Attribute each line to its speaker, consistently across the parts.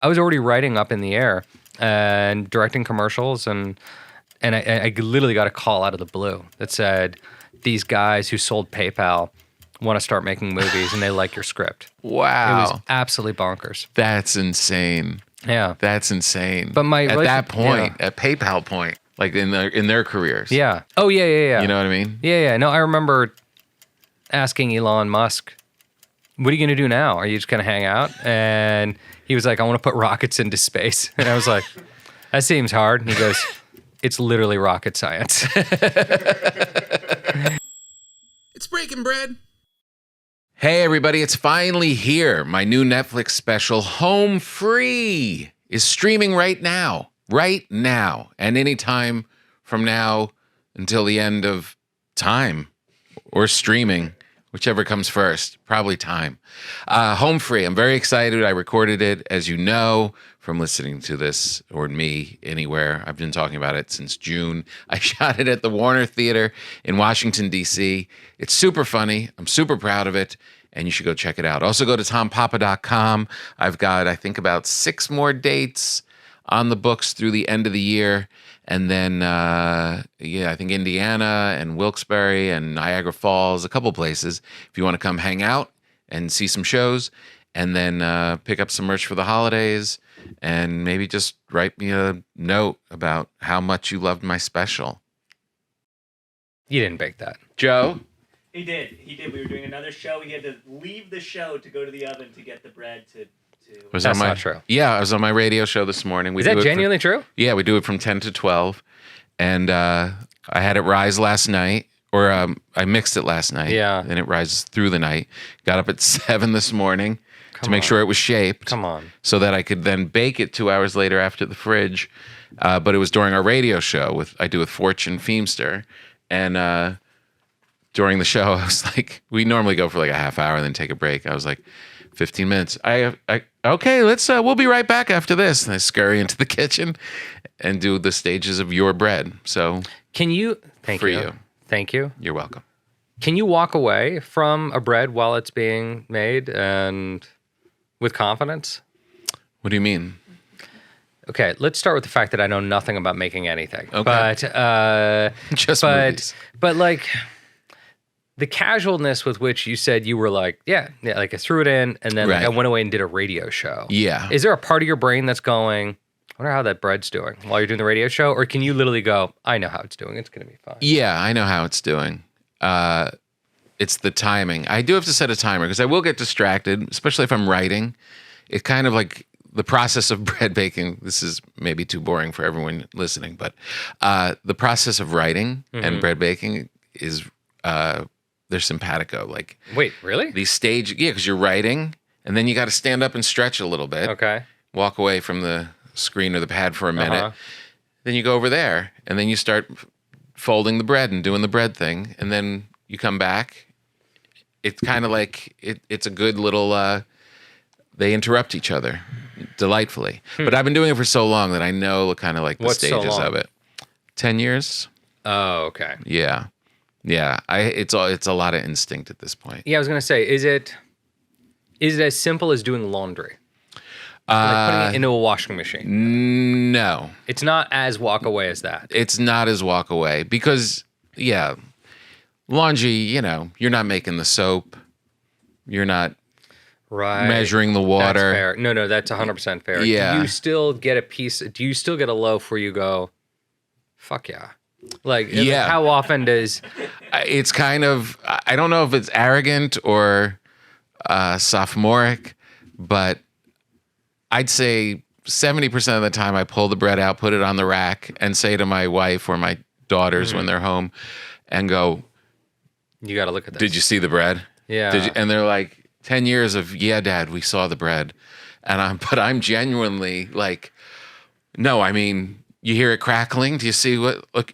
Speaker 1: I was already writing Up in the Air and directing commercials, and I literally got a call out of the blue that said, these guys who sold PayPal want to start making movies and they like your script.
Speaker 2: Wow.
Speaker 1: It was absolutely bonkers.
Speaker 2: That's insane.
Speaker 1: Yeah.
Speaker 2: That's insane.
Speaker 1: But at
Speaker 2: that point, at PayPal point, like in their careers.
Speaker 1: Yeah. Oh, yeah.
Speaker 2: You know what I mean?
Speaker 1: Yeah. No, I remember asking Elon Musk, what are you going to do now? Are you just going to hang out? And he was like, I want to put rockets into space. And I was like, that seems hard. And he goes, it's literally rocket science.
Speaker 3: It's breaking bread.
Speaker 2: Hey, everybody, it's finally here. My new Netflix special, Home Free, is streaming right now. Right now. And anytime from now until the end of time or streaming, whichever comes first. Probably time. Home Free. I'm very excited. I recorded it, as you know, from listening to this or me anywhere. I've been talking about it since June. I shot it at the Warner Theater in Washington, D.C. It's super funny. I'm super proud of it, and you should go check it out. Also, go to tompapa.com. I've got, I think, about 6 more dates on the books through the end of the year. And then, I think Indiana and Wilkes-Barre and Niagara Falls, a couple places, if you want to come hang out and see some shows, and then pick up some merch for the holidays, and maybe just write me a note about how much you loved my special.
Speaker 1: You didn't bake that.
Speaker 2: Joe?
Speaker 4: He did. We were doing another show. He had to leave the show to go to the oven to get the bread to
Speaker 1: That's not true.
Speaker 2: Yeah, I was on my radio show this morning.
Speaker 1: Is that genuinely true?
Speaker 2: Yeah, we do it from 10 to 12. And I had it rise last night, or I mixed it last night.
Speaker 1: Yeah.
Speaker 2: And it rises through the night. Got up at 7 this morning to make sure it was shaped.
Speaker 1: Come on.
Speaker 2: So that I could then bake it 2 hours later after the fridge. But it was during our radio show I do with Fortune Feemster. And during the show, I was like, we normally go for like a half hour and then take a break. I was like, 15 minutes. Okay, we'll be right back after this. And I scurry into the kitchen and do the stages of your bread. So
Speaker 1: can you, thank you.
Speaker 2: You're welcome.
Speaker 1: Can you walk away from a bread while it's being made and with confidence?
Speaker 2: What do you mean?
Speaker 1: Okay, let's start with the fact that I know nothing about making anything.
Speaker 2: Okay.
Speaker 1: But
Speaker 2: Just movies.
Speaker 1: But like the casualness with which you said you were like, yeah, like I threw it in and then like, I went away and did a radio show.
Speaker 2: Yeah.
Speaker 1: Is there a part of your brain that's going, I wonder how that bread's doing while you're doing the radio show? Or can you literally go, I know how it's doing. It's going to be fine.
Speaker 2: Yeah, I know how it's doing. It's the timing. I do have to set a timer because I will get distracted, especially if I'm writing. It's kind of like the process of bread baking. This is maybe too boring for everyone listening, but the process of writing and bread baking is they're simpatico. Like,
Speaker 1: wait, really?
Speaker 2: These stage, yeah, because you're writing and then you got to stand up and stretch a little bit.
Speaker 1: Okay.
Speaker 2: Walk away from the screen or the pad for a minute. Then you go over there and then you start folding the bread and doing the bread thing. And then you come back. It's kind of like, it's a good little, they interrupt each other delightfully. But I've been doing it for so long that I know kind of like the stages of it. 10 years.
Speaker 1: Oh, okay.
Speaker 2: Yeah. Yeah. It's a lot of instinct at this point.
Speaker 1: Yeah, I was going to say, is it as simple as doing laundry? Like putting it into a washing machine?
Speaker 2: No.
Speaker 1: It's not as walk away as that.
Speaker 2: It's not as walk away because, yeah, laundry, you're not making the soap. You're not measuring the water.
Speaker 1: That's fair. No, that's 100% fair.
Speaker 2: Yeah.
Speaker 1: Do you still get a loaf where you go, fuck yeah? Like,
Speaker 2: yeah.
Speaker 1: How often does...
Speaker 2: It's kind of, I don't know if it's arrogant or sophomoric, but I'd say 70% of the time I pull the bread out, put it on the rack, and say to my wife or my daughters when they're home and go,
Speaker 1: you got to look at this.
Speaker 2: Did you see the bread?
Speaker 1: Yeah.
Speaker 2: And they're like, 10 years of, yeah, Dad, we saw the bread. And I'm genuinely like, no, I mean, you hear it crackling. Do you see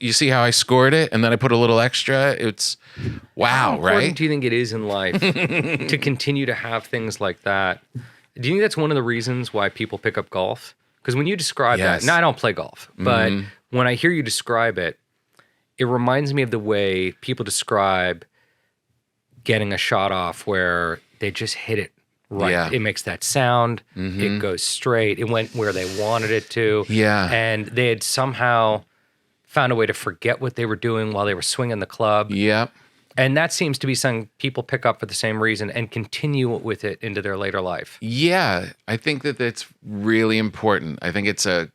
Speaker 2: you see how I scored it? And then I put a little extra. It's wow, right? How important
Speaker 1: do you think it is in life to continue to have things like that? Do you think that's one of the reasons why people pick up golf? Because when you describe that, now I don't play golf, but when I hear you describe it, it reminds me of the way people describe getting a shot off where they just hit it right.
Speaker 2: Yeah.
Speaker 1: It makes that sound. It goes straight. It went where they wanted it to.
Speaker 2: Yeah.
Speaker 1: And they had somehow found a way to forget what they were doing while they were swinging the club.
Speaker 2: Yep.
Speaker 1: And that seems to be something people pick up for the same reason and continue with it into their later life.
Speaker 2: Yeah, I think that that's really important. I think it's a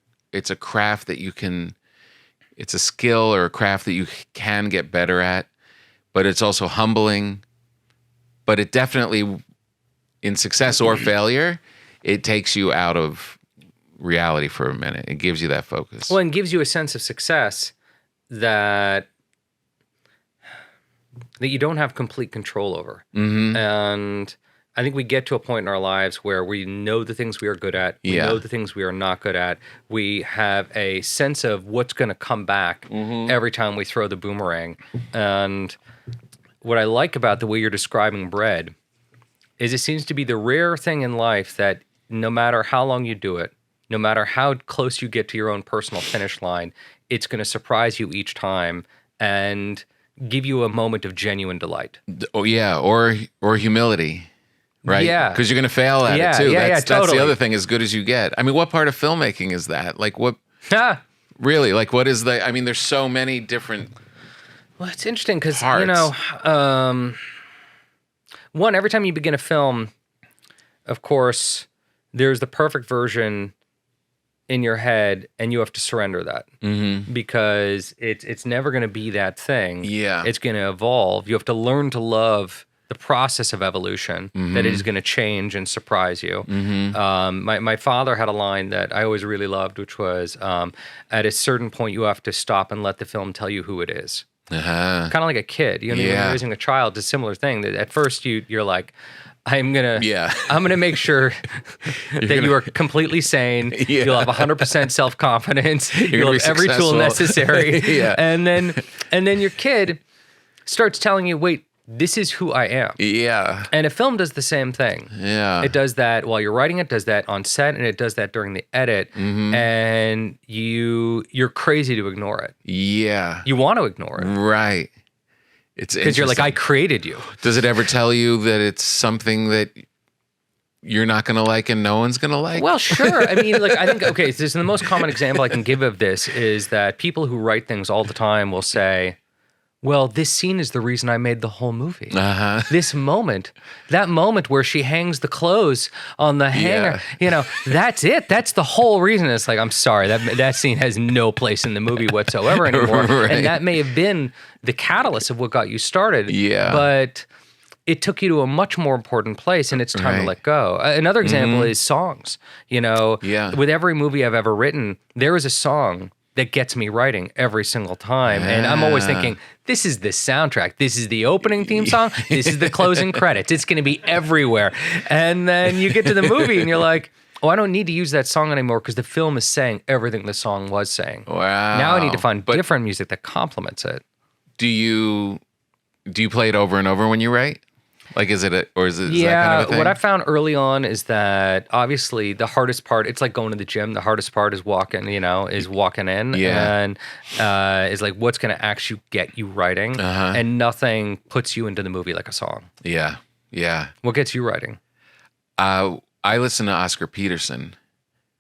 Speaker 2: craft that it's a skill or a craft that you can get better at, but it's also humbling. But it definitely, in success or failure, it takes you out of reality for a minute. It gives you that focus.
Speaker 1: Well, and gives you a sense of success that you don't have complete control over. And I think we get to a point in our lives where we know the things we are good at. We know the things we are not good at. We have a sense of what's going to come back every time we throw the boomerang. And what I like about the way you're describing bread is it seems to be the rare thing in life that no matter how long you do it, no matter how close you get to your own personal finish line, it's going to surprise you each time and give you a moment of genuine delight.
Speaker 2: Oh yeah, or humility, right?
Speaker 1: Yeah,
Speaker 2: because you're going to fail at it too. That's
Speaker 1: totally.
Speaker 2: the other thing. As good as you get. I mean, what part of filmmaking is that? Like, what? Really? Like, what is the? I mean, there's so many different.
Speaker 1: Well, it's interesting because
Speaker 2: parts.
Speaker 1: One, every time you begin a film, of course, there's the perfect version in your head, and you have to surrender that because it's never going to be that thing.
Speaker 2: Yeah,
Speaker 1: it's going to evolve. You have to learn to love the process of evolution, that it is going to change and surprise you. My father had a line that I always really loved, which was, at a certain point, you have to stop and let the film tell you who it is. Kind of like a kid. You know, when you're raising a child, it's a similar thing. That at first you're like, I'm gonna make sure that you are completely sane. You'll have 100% self-confidence. You'll have every tool necessary. And then your kid starts telling you, wait, this is who I am.
Speaker 2: Yeah.
Speaker 1: And a film does the same thing.
Speaker 2: Yeah.
Speaker 1: It does that while you're writing it, does that on set, and it does that during the edit. And you're crazy to ignore it.
Speaker 2: Yeah.
Speaker 1: You want to ignore it.
Speaker 2: Right. It's
Speaker 1: because you're like, I created you.
Speaker 2: Does it ever tell you that it's something that you're not going to like and no one's going to like?
Speaker 1: Well, sure. I mean, like, I think, okay, so this is the most common example I can give of this is that people who write things all the time will say, well, this scene is the reason I made the whole movie. This moment, that moment where she hangs the clothes on the hanger, you know, that's it. That's the whole reason. It's like, I'm sorry, that scene has no place in the movie whatsoever anymore.
Speaker 2: Right.
Speaker 1: And that may have been the catalyst of what got you started.
Speaker 2: Yeah.
Speaker 1: But it took you to a much more important place, and it's time to let go. Another example is songs. You know, with every movie I've ever written, there is a song that gets me writing every single time. And I'm always thinking, this is the soundtrack. This is the opening theme song. This is the closing credits. It's going to be everywhere. And then you get to the movie and you're like, oh, I don't need to use that song anymore because the film is saying everything the song was saying.
Speaker 2: Wow.
Speaker 1: Now I need to find different music that complements it.
Speaker 2: Do you play it over and over when you write? Like, is it that kind of a thing?
Speaker 1: What I found early on is that obviously the hardest part, it's like going to the gym. The hardest part is walking in. And is like what's going to actually get you writing. And nothing puts you into the movie like a song.
Speaker 2: Yeah. Yeah.
Speaker 1: What gets you writing?
Speaker 2: I listen to Oscar Peterson,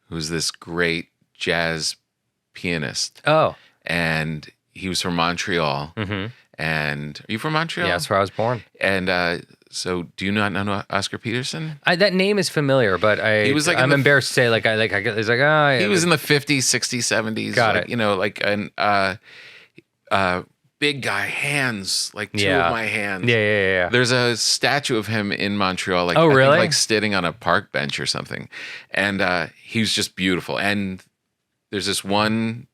Speaker 2: who's this great jazz pianist.
Speaker 1: Oh.
Speaker 2: And he was from Montreal. And are you from Montreal?
Speaker 1: Yeah, that's where I was born.
Speaker 2: And so, do you not know Oscar Peterson?
Speaker 1: That name is familiar, but I'm embarrassed to say
Speaker 2: he was in the 50s, 60s, 70s.
Speaker 1: Got
Speaker 2: like,
Speaker 1: it.
Speaker 2: You know, like an big guy, hands like two of my hands.
Speaker 1: Yeah.
Speaker 2: There's a statue of him in Montreal. Like,
Speaker 1: oh, really?
Speaker 2: I think, like sitting on a park bench or something. And he was just beautiful. And there's this one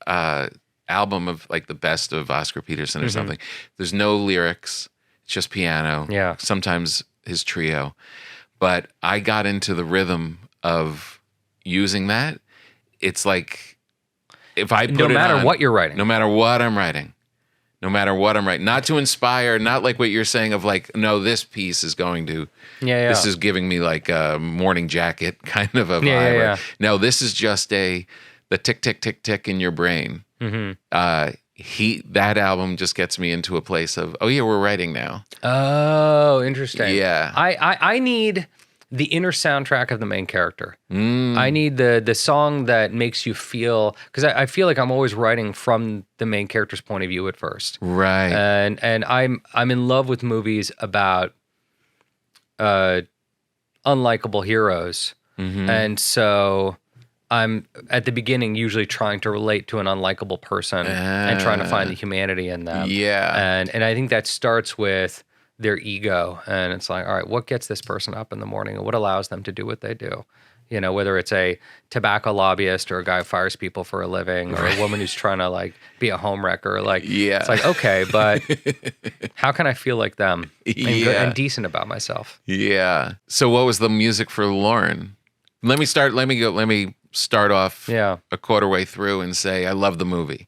Speaker 2: album of like the best of Oscar Peterson or something. There's no lyrics. It's just piano.
Speaker 1: Yeah.
Speaker 2: Sometimes his trio. But I got into the rhythm of using that. It's like if I put
Speaker 1: no matter what you're writing.
Speaker 2: No matter what I'm writing. Not to inspire, not like what you're saying of like, no, this piece is going to, this is giving me like a Morning Jacket kind of a vibe.
Speaker 1: Yeah.
Speaker 2: No, this is just the tick, tick, tick, tick in your brain. That album just gets me into a place of, oh yeah, we're writing now.
Speaker 1: Oh, interesting.
Speaker 2: Yeah.
Speaker 1: I need the inner soundtrack of the main character.
Speaker 2: Mm.
Speaker 1: I need the song that makes you feel, because I feel like I'm always writing from the main character's point of view at first.
Speaker 2: Right.
Speaker 1: And I'm in love with movies about unlikable heroes.
Speaker 2: Mm-hmm.
Speaker 1: And so I'm at the beginning usually trying to relate to an unlikable person and trying to find the humanity in them.
Speaker 2: Yeah.
Speaker 1: And I think that starts with their ego. And it's like, all right, what gets this person up in the morning and what allows them to do what they do? You know, whether it's a tobacco lobbyist or a guy who fires people for a living or a woman who's trying to like be a home wrecker. Like,
Speaker 2: Yeah.
Speaker 1: it's like, okay, but how can I feel like them and,
Speaker 2: Yeah.
Speaker 1: and decent about myself?
Speaker 2: Yeah. So what was the music for Lauren? Let me start off
Speaker 1: Yeah.
Speaker 2: a quarter way through and say I love the movie.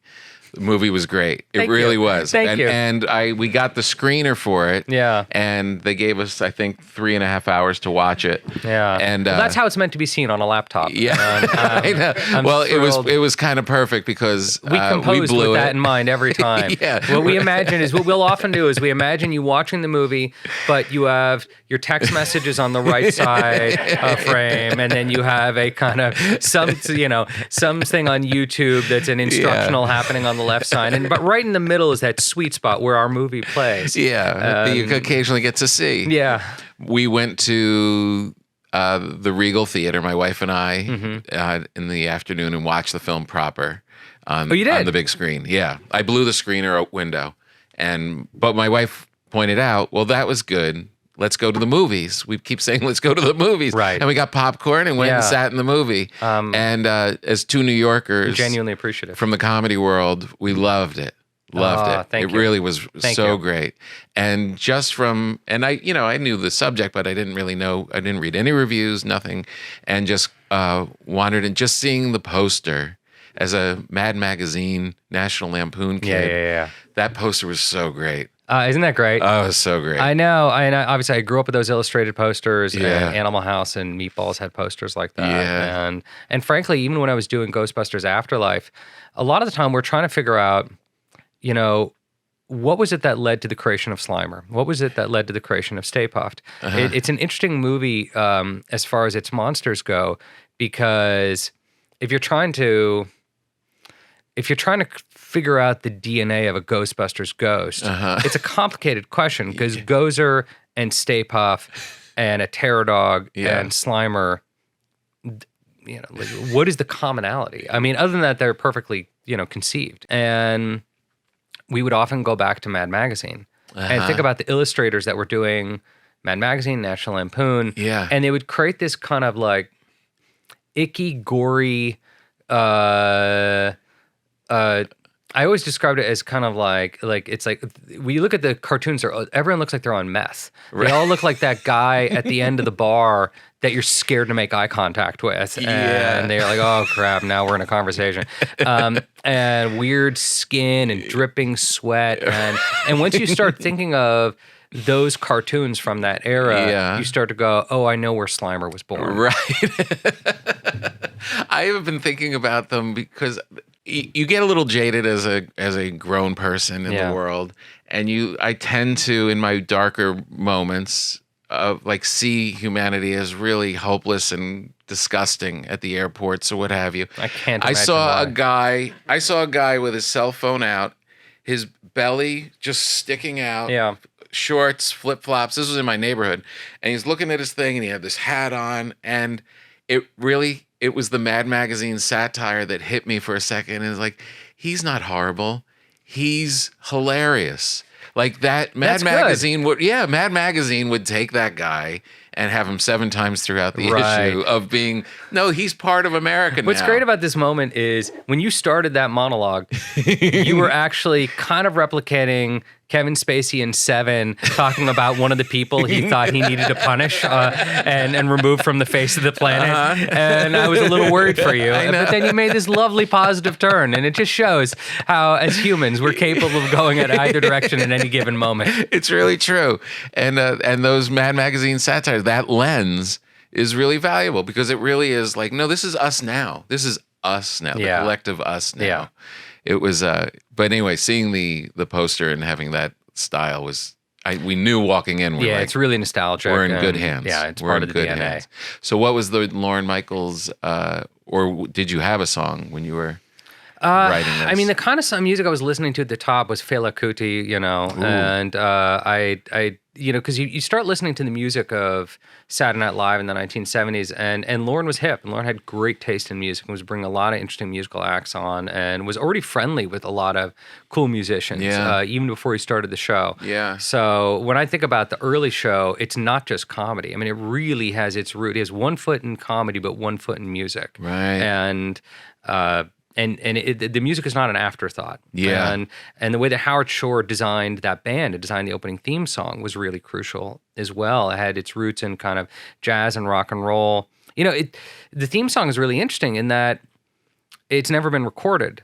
Speaker 2: The movie was great. It
Speaker 1: Thank
Speaker 2: really
Speaker 1: you.
Speaker 2: was.
Speaker 1: Thank you.
Speaker 2: And we got the screener for it.
Speaker 1: Yeah.
Speaker 2: And they gave us, I think, 3.5 hours to watch it.
Speaker 1: Yeah.
Speaker 2: And
Speaker 1: Well, that's how it's meant to be seen on a laptop.
Speaker 2: yeah.
Speaker 1: And,
Speaker 2: I know.
Speaker 1: I'm
Speaker 2: Well,
Speaker 1: thrilled.
Speaker 2: it was kind of perfect because
Speaker 1: We composed
Speaker 2: blew
Speaker 1: with
Speaker 2: it.
Speaker 1: that in mind every time.
Speaker 2: Yeah.
Speaker 1: What we imagine is what we'll often do is we imagine you watching the movie, but you have your text messages on the right side frame, and then you have a kind of something on YouTube that's an instructional happening on the left side, but right in the middle is that sweet spot where our movie plays.
Speaker 2: Yeah. that you occasionally get to see.
Speaker 1: Yeah.
Speaker 2: We went to the Regal Theater, my wife and I,
Speaker 1: Mm-hmm.
Speaker 2: in the afternoon and watched the film proper on,
Speaker 1: Oh, you did?
Speaker 2: on the big screen. Yeah. I blew the screener out window. But my wife pointed out, well, that was good. Let's go to the movies. We keep saying, let's go to the movies.
Speaker 1: Right.
Speaker 2: And we got popcorn and went and
Speaker 1: Yeah.
Speaker 2: sat in the movie. And as two New Yorkers
Speaker 1: Genuinely appreciative.
Speaker 2: from the comedy world, we loved it. Loved
Speaker 1: Aw,
Speaker 2: it.
Speaker 1: thank
Speaker 2: It
Speaker 1: you.
Speaker 2: really was
Speaker 1: Thank
Speaker 2: so
Speaker 1: you.
Speaker 2: great. And just from, and I knew the subject, but I didn't really know, I didn't read any reviews, nothing. And just wandered and just seeing the poster as a Mad Magazine, National Lampoon kid.
Speaker 1: Yeah.
Speaker 2: That poster was so great.
Speaker 1: Isn't that great?
Speaker 2: Oh, it was so great.
Speaker 1: I know. Obviously, I grew up with those illustrated posters,
Speaker 2: Yeah.
Speaker 1: and Animal House and Meatballs had posters like that.
Speaker 2: Yeah.
Speaker 1: And frankly, even when I was doing Ghostbusters Afterlife, a lot of the time we're trying to figure out, what was it that led to the creation of Slimer? What was it that led to the creation of Stay Puft? It's an interesting movie as far as its monsters go, because if you're trying to figure out the DNA of a Ghostbusters ghost, it's a complicated question because Gozer and Stay Puft and a Terror Dog and Slimer, like, what is the commonality? I mean, other than that, they're perfectly, conceived. And we would often go back to Mad Magazine and think about the illustrators that were doing Mad Magazine, National Lampoon.
Speaker 2: Yeah.
Speaker 1: And they would create this kind of like icky, gory, I always described it as kind of like it's like when you look at the cartoons, everyone looks like they're on meth. They all look like that guy at the end of the bar that you're scared to make eye contact with. And they're like, oh crap, now we're in a conversation. And weird skin and dripping sweat. And once you start thinking of those cartoons from that era, you start to go, oh, I know where Slimer was born.
Speaker 2: Right. I have been thinking about them because you get a little jaded as a grown person in the world, and I tend to, in my darker moments, like see humanity as really hopeless and disgusting at the airports or what have you.
Speaker 1: I can't.
Speaker 2: I saw
Speaker 1: imagine why.
Speaker 2: I saw a guy with his cell phone out, his belly just sticking out.
Speaker 1: Yeah.
Speaker 2: Shorts, flip flops. This was in my neighborhood, and he's looking at his thing, and he had this hat on, and it was the Mad Magazine satire that hit me for a second. And it's like, he's not horrible, he's hilarious. Like that Mad Magazine Mad Magazine would take that guy and have him 7 times throughout the issue of being, no, he's part of America now.
Speaker 1: What's great about this moment is when you started that monologue, you were actually kind of replicating Kevin Spacey in Seven talking about one of the people he thought he needed to punish and remove from the face of the planet. And I was a little worried for you. But then you made this lovely positive turn, and it just shows how, as humans, we're capable of going at either direction at any given moment.
Speaker 2: It's really true. And those Mad Magazine satires, that lens is really valuable because it really is like, no, this is us now. This is us now, the collective us now.
Speaker 1: Yeah.
Speaker 2: It was, but anyway, seeing the poster and having that style was, we knew walking in.
Speaker 1: Yeah, it's really nostalgic.
Speaker 2: We're in
Speaker 1: and,
Speaker 2: good hands.
Speaker 1: Yeah, it's
Speaker 2: we're
Speaker 1: part
Speaker 2: in
Speaker 1: of the
Speaker 2: good
Speaker 1: DNA.
Speaker 2: hands. So, what was the Lorne Michaels, or did you have a song when you were writing this?
Speaker 1: I mean, the kind of music I was listening to at the top was Fela, Kuti, and I because you start listening to the music of Saturday Night Live in the 1970s, and Lorne was hip, and Lorne had great taste in music and was bringing a lot of interesting musical acts on, and was already friendly with a lot of cool musicians, even before he started the show.
Speaker 2: Yeah.
Speaker 1: So when I think about the early show, it's not just comedy. I mean, it really has its root. It has 1 foot in comedy, but 1 foot in music.
Speaker 2: Right.
Speaker 1: And the music is not an afterthought.
Speaker 2: Yeah.
Speaker 1: And the way that Howard Shore designed that band, designed the opening theme song, was really crucial as well. It had its roots in kind of jazz and rock and roll. The theme song is really interesting in that it's never been recorded.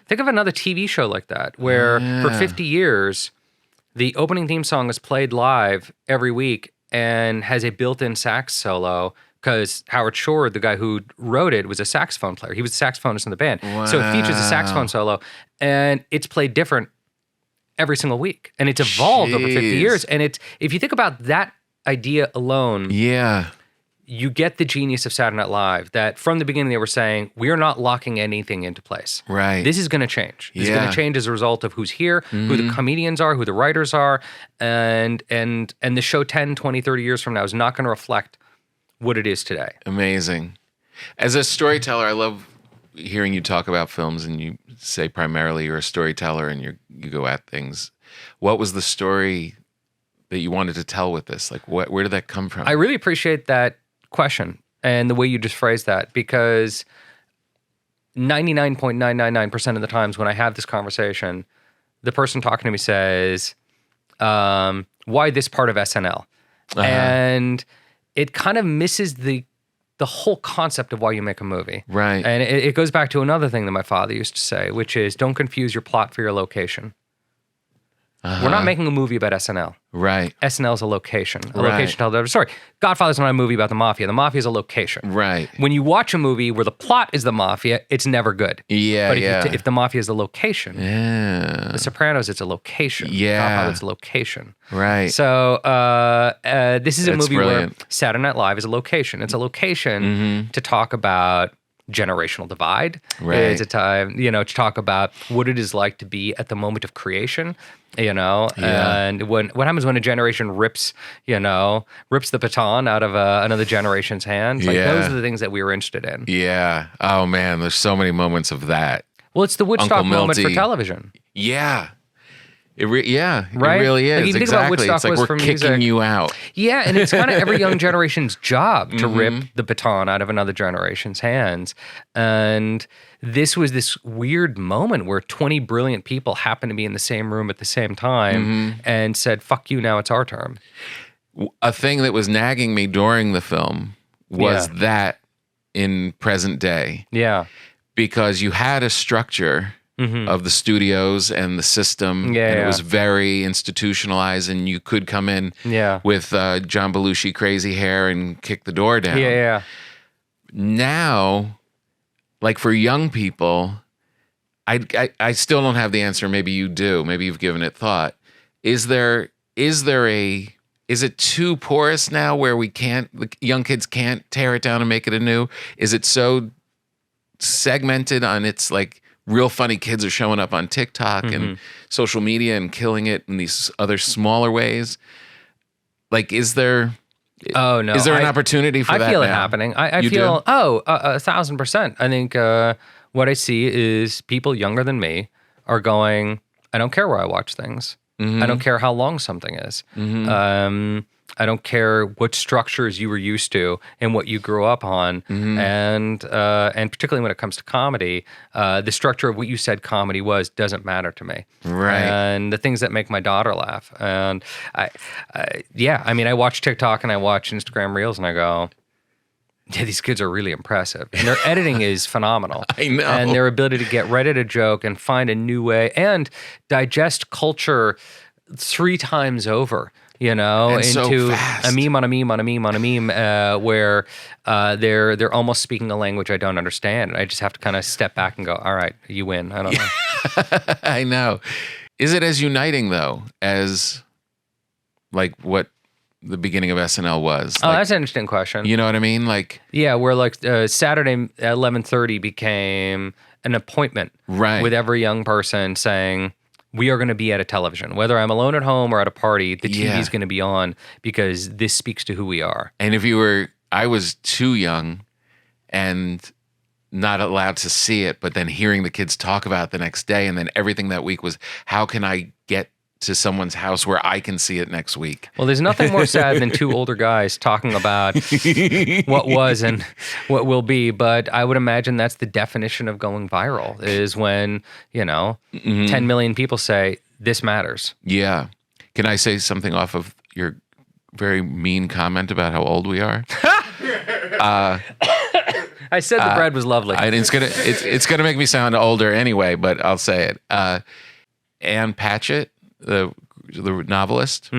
Speaker 1: Think of another TV show like that, where for 50 years, the opening theme song is played live every week and has a built-in sax solo, because Howard Shore, the guy who wrote it, was a saxophone player. He was a saxophonist in the band.
Speaker 2: Wow.
Speaker 1: So it features a saxophone solo, and it's played different every single week. And it's evolved over 50 years. And if you think about that idea alone, you get the genius of Saturday Night Live, that from the beginning they were saying, we're not locking anything into place.
Speaker 2: Right.
Speaker 1: This is going to change. This is going to change as a result of who's here, who the comedians are, who the writers are. And the show 10, 20, 30 years from now is not going to reflect what it is today.
Speaker 2: Amazing. As a storyteller, I love hearing you talk about films, and you say primarily you're a storyteller and you go at things. What was the story that you wanted to tell with this? Like, where did that come from?
Speaker 1: I really appreciate that question and the way you just phrased that, because 99.999% of the times when I have this conversation, the person talking to me says, why this part of SNL? And it kind of misses the whole concept of why you make a movie.
Speaker 2: Right.
Speaker 1: And it goes back to another thing that my father used to say, which is, don't confuse your plot for your location. We're not making a movie about SNL.
Speaker 2: Right.
Speaker 1: SNL is a location. A location to tell the story. Godfather's not a movie about the mafia. The mafia is a location.
Speaker 2: Right.
Speaker 1: When you watch a movie where the plot is the mafia, it's never good.
Speaker 2: Yeah,
Speaker 1: but if the mafia is the location, The Sopranos, it's a location.
Speaker 2: Yeah.
Speaker 1: Godfather's a location.
Speaker 2: Right.
Speaker 1: So this is a movie
Speaker 2: brilliant.
Speaker 1: where Saturday Night Live is a location. It's a location to talk about generational divide.
Speaker 2: Right.
Speaker 1: It's a time, to talk about what it is like to be at the moment of creation, and what happens when a generation rips the baton out of another generation's hands. Like, those are the things that we were interested in.
Speaker 2: Yeah. Oh man, there's so many moments of that.
Speaker 1: Well, it's the Woodstock moment for television.
Speaker 2: Yeah. It
Speaker 1: Right?
Speaker 2: really is.
Speaker 1: Like, you think about
Speaker 2: exactly.
Speaker 1: Woodstock
Speaker 2: It's like
Speaker 1: was
Speaker 2: we're
Speaker 1: for
Speaker 2: kicking
Speaker 1: music.
Speaker 2: you out.
Speaker 1: Yeah, and it's kind of every young generation's job to rip the baton out of another generation's hands. And this was this weird moment where 20 brilliant people happened to be in the same room at the same time and said, fuck you, now it's our turn.
Speaker 2: A thing that was nagging me during the film was
Speaker 1: Yeah.
Speaker 2: that in present day.
Speaker 1: Yeah.
Speaker 2: Because you had a structure of the studios and the system, and it was very institutionalized, and you could come in with John Belushi crazy hair and kick the door down.
Speaker 1: Yeah.
Speaker 2: Now, like for young people, I still don't have the answer. Maybe you do. Maybe you've given it thought. Is it too porous now where the young kids can't tear it down and make it anew? Is it so segmented on its like real funny kids are showing up on TikTok and social media and killing it in these other smaller ways? Like, is there an opportunity for that?
Speaker 1: I feel it
Speaker 2: now?
Speaker 1: happening. I
Speaker 2: You
Speaker 1: feel,
Speaker 2: do?
Speaker 1: 1,000%. I think what I see is people younger than me are going, I don't care where I watch things. I don't care how long something is. I don't care what structures you were used to and what you grew up on. And particularly when it comes to comedy, the structure of what you said comedy doesn't matter to me.
Speaker 2: Right.
Speaker 1: And the things that make my daughter laugh. And I watch TikTok and I watch Instagram Reels and I go, yeah, these kids are really impressive. And their editing is phenomenal.
Speaker 2: I know.
Speaker 1: And their ability to get right at a joke and find a new way and digest culture 3 times over,
Speaker 2: And
Speaker 1: into
Speaker 2: so fast.
Speaker 1: a meme on a meme on a meme on a meme, where they're almost speaking a language I don't understand. And I just have to kind of step back and go, all right, you win. I don't know.
Speaker 2: I know. Is it as uniting though as like what the beginning of SNL was.
Speaker 1: Oh,
Speaker 2: Like,
Speaker 1: that's an interesting question.
Speaker 2: you know what I mean? Like,
Speaker 1: Yeah, where like Saturday at 11:30 became an appointment
Speaker 2: Right.
Speaker 1: with every young person saying, we are going to be at a television. Whether I'm alone at home or at a party, the TV
Speaker 2: Yeah.
Speaker 1: is going to be on because this speaks to who we are.
Speaker 2: and I was too young and not allowed to see it, but then hearing the kids talk about it the next day, and then everything that week was, how can I get to someone's house where I can see it next week?
Speaker 1: Well, there's nothing more sad than two older guys talking about what was and what will be. But I would imagine that's the definition of going viral is when, 10 million people say, this matters.
Speaker 2: Yeah. Can I say something off of your very mean comment about how old we are?
Speaker 1: I said the bread was lovely.
Speaker 2: It's gonna make me sound older anyway, but I'll say it. Anne Patchett, the novelist,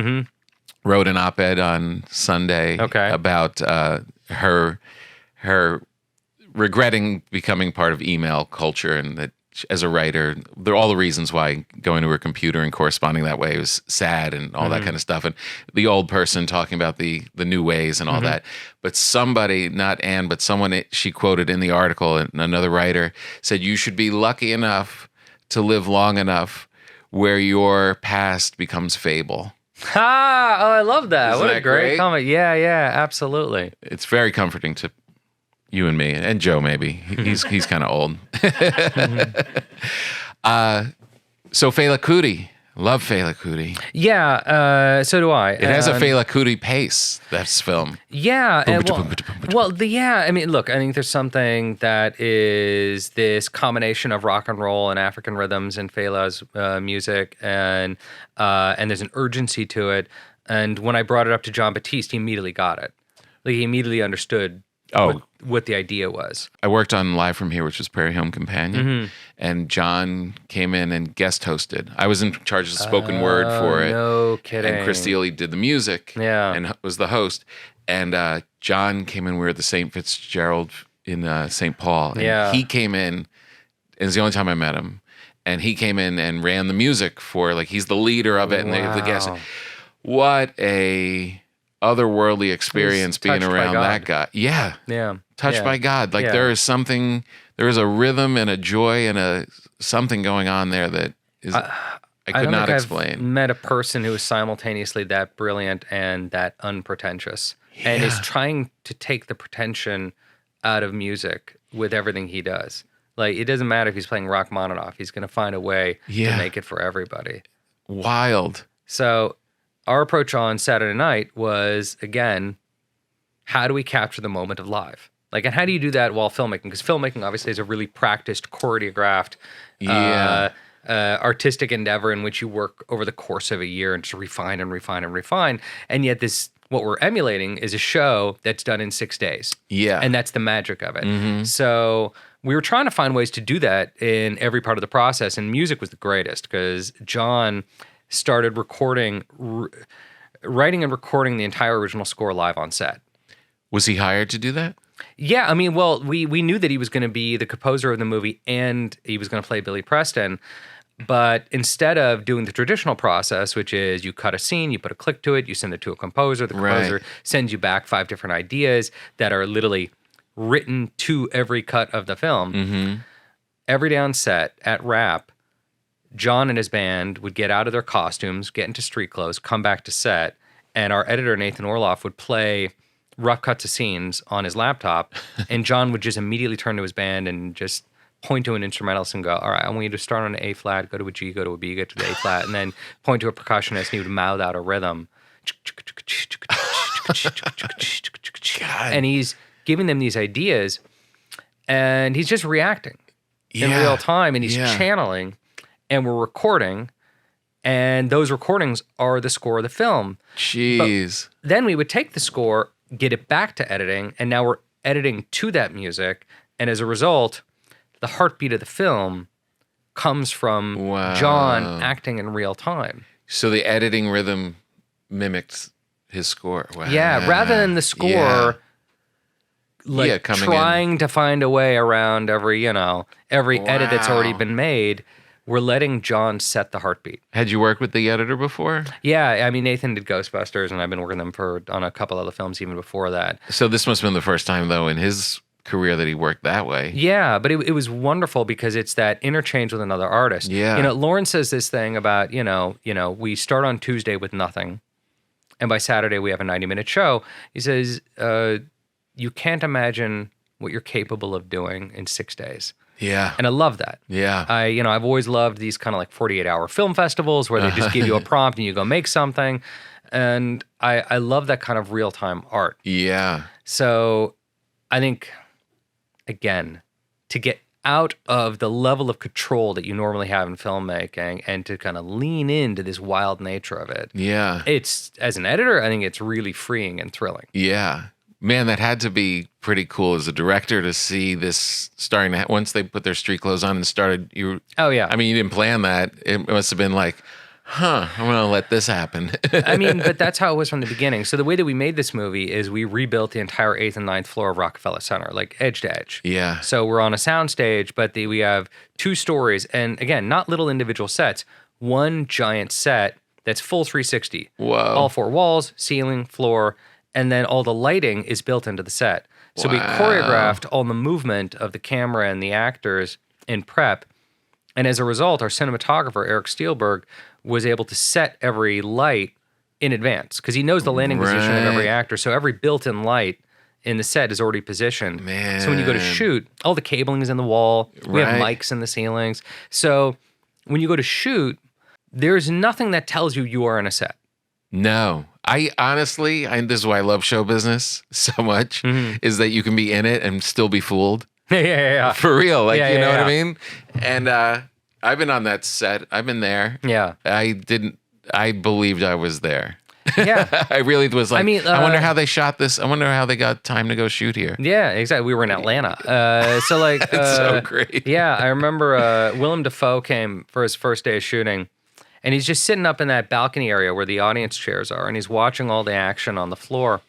Speaker 2: wrote an op-ed on Sunday about her regretting becoming part of email culture, and that as a writer, there are all the reasons why going to her computer and corresponding that way was sad and all that kind of stuff. And the old person talking about the new ways and all that. But somebody, not Anne, but someone she quoted in the article, and another writer said, you should be lucky enough to live long enough where your past becomes fable.
Speaker 1: Ah, oh, I love that.
Speaker 2: Isn't
Speaker 1: What a
Speaker 2: that
Speaker 1: great
Speaker 2: great?
Speaker 1: comment. Yeah, absolutely.
Speaker 2: It's very comforting to you and me, and Joe maybe. He's kind of old. So Fela Kuti. Love Fela Kuti.
Speaker 1: Yeah, so do I.
Speaker 2: It has a Fela Kuti pace, this film.
Speaker 1: Yeah.
Speaker 2: Boom-ba-da-boom-ba-da-boom-ba-da-boom.
Speaker 1: I mean, look, I think there's something that is this combination of rock and roll and African rhythms in Fela's music, and there's an urgency to it. And when I brought it up to John Batiste, he immediately got it. Like, he immediately understood what the idea was.
Speaker 2: I worked on Live From Here, which was Prairie Home Companion, and John came in and guest hosted. I was in charge of the spoken word for it.
Speaker 1: No kidding.
Speaker 2: And Chris Steele did the music and was the host. And John came in. We were at the St. Fitzgerald in St. Paul. And he came in. It was the only time I met him. And he came in and ran the music for, like, he's the leader of it and the guest. What a otherworldly experience being around that guy. Yeah. Touched by God. Like, there is something, there is a rhythm and a joy and something going on there that is, I could not explain.
Speaker 1: I've met a person who is simultaneously that brilliant and that unpretentious, and is trying to take the pretension out of music with everything he does. Like, it doesn't matter if he's playing Rachmaninoff, he's going to find a way to make it for everybody.
Speaker 2: Wild.
Speaker 1: So our approach on Saturday night was, again, how do we capture the moment of live? Like, and how do you do that while filmmaking? Because filmmaking obviously is a really practiced, choreographed, artistic endeavor in which you work over the course of a year and just refine and refine and refine. And yet what we're emulating is a show that's done in 6 days. Yeah. And that's the magic of it. So we were trying to find ways to do that in every part of the process, and music was the greatest because John started writing and recording the entire original score live on set.
Speaker 2: Was he hired to do that?
Speaker 1: Yeah, I mean, well, we knew that he was going to be the composer of the movie and he was going to play Billy Preston, but instead of doing the traditional process, which is you cut a scene, you put a click to it, you send it to a composer, the composer sends you back 5 different ideas that are literally written to every cut of the film. Every day on set, at wrap, John and his band would get out of their costumes, get into street clothes, come back to set, and our editor, Nathan Orloff, would play rough cuts of scenes on his laptop, and John would just immediately turn to his band and just point to an instrumentalist and go, all right, I want you to start on an A flat, go to a G, go to a B, get to the A flat, and then point to a percussionist, and he would mouth out a rhythm. And he's giving them these ideas, and he's just reacting in real time, and he's channeling. And we're recording, and those recordings are the score of the film.
Speaker 2: Jeez.
Speaker 1: But then we would take the score, get it back to editing, and now we're editing to that music. And as a result, the heartbeat of the film comes from John acting in real time.
Speaker 2: So the editing rhythm mimicked his score. Wow.
Speaker 1: Yeah, rather than the score trying to find a way around every edit that's already been made. we're letting John set the heartbeat.
Speaker 2: Had you worked with the editor before?
Speaker 1: Yeah, I mean, Nathan did Ghostbusters, and I've been working with them on a couple other films even before that.
Speaker 2: So this must have been the first time, though, in his career that he worked that way.
Speaker 1: Yeah, but it was wonderful because it's that interchange with another artist.
Speaker 2: Yeah.
Speaker 1: You know, Lauren says this thing about, we start on Tuesday with nothing, and by Saturday we have a 90-minute show. He says, you can't imagine what you're capable of doing in 6 days.
Speaker 2: Yeah.
Speaker 1: And I love that.
Speaker 2: Yeah.
Speaker 1: I've always loved these kind of like 48-hour film festivals where they just give you a prompt and you go make something. And I love that kind of real-time art.
Speaker 2: Yeah.
Speaker 1: So I think, again, to get out of the level of control that you normally have in filmmaking and to kind of lean into this wild nature of it.
Speaker 2: Yeah.
Speaker 1: It's, as an editor, I think it's really freeing and thrilling.
Speaker 2: Yeah. Man, that had to be pretty cool as a director to see this starting to, once they put their street clothes on and started,
Speaker 1: Oh, yeah.
Speaker 2: I mean, you didn't plan that. It must have been like, I'm going to let this happen.
Speaker 1: I mean, but that's how it was from the beginning. So the way that we made this movie is we rebuilt the entire 8th and 9th floor of Rockefeller Center, like edge to edge.
Speaker 2: Yeah.
Speaker 1: So we're on a soundstage, but we have 2 stories, and again, not little individual sets, one giant set that's full 360.
Speaker 2: Whoa.
Speaker 1: All 4 walls, ceiling, floor, and then all the lighting is built into the set. So we choreographed all the movement of the camera and the actors in prep. And as a result, our cinematographer, Eric Steelberg, was able to set every light in advance because he knows the landing position of every actor. So every built-in light in the set is already positioned.
Speaker 2: Man.
Speaker 1: So when you go to shoot, all the cabling is in the wall. We have mics in the ceilings. So when you go to shoot, there's nothing that tells you are in a set.
Speaker 2: No. I honestly, this is why I love show business so much, is that you can be in it and still be fooled.
Speaker 1: Yeah.
Speaker 2: For real. Like,
Speaker 1: Yeah,
Speaker 2: you know
Speaker 1: yeah,
Speaker 2: what I mean? And I've been on that set. I've been there.
Speaker 1: Yeah.
Speaker 2: I believed I was there.
Speaker 1: Yeah.
Speaker 2: I really was like,
Speaker 1: I mean,
Speaker 2: I wonder how they shot this. I wonder how they got time to go shoot here.
Speaker 1: Yeah, exactly. We were in Atlanta. So like,
Speaker 2: It's so great.
Speaker 1: Yeah, I remember Willem Dafoe came for his first day of shooting, and he's just sitting up in that balcony area where the audience chairs are, and he's watching all the action on the floor.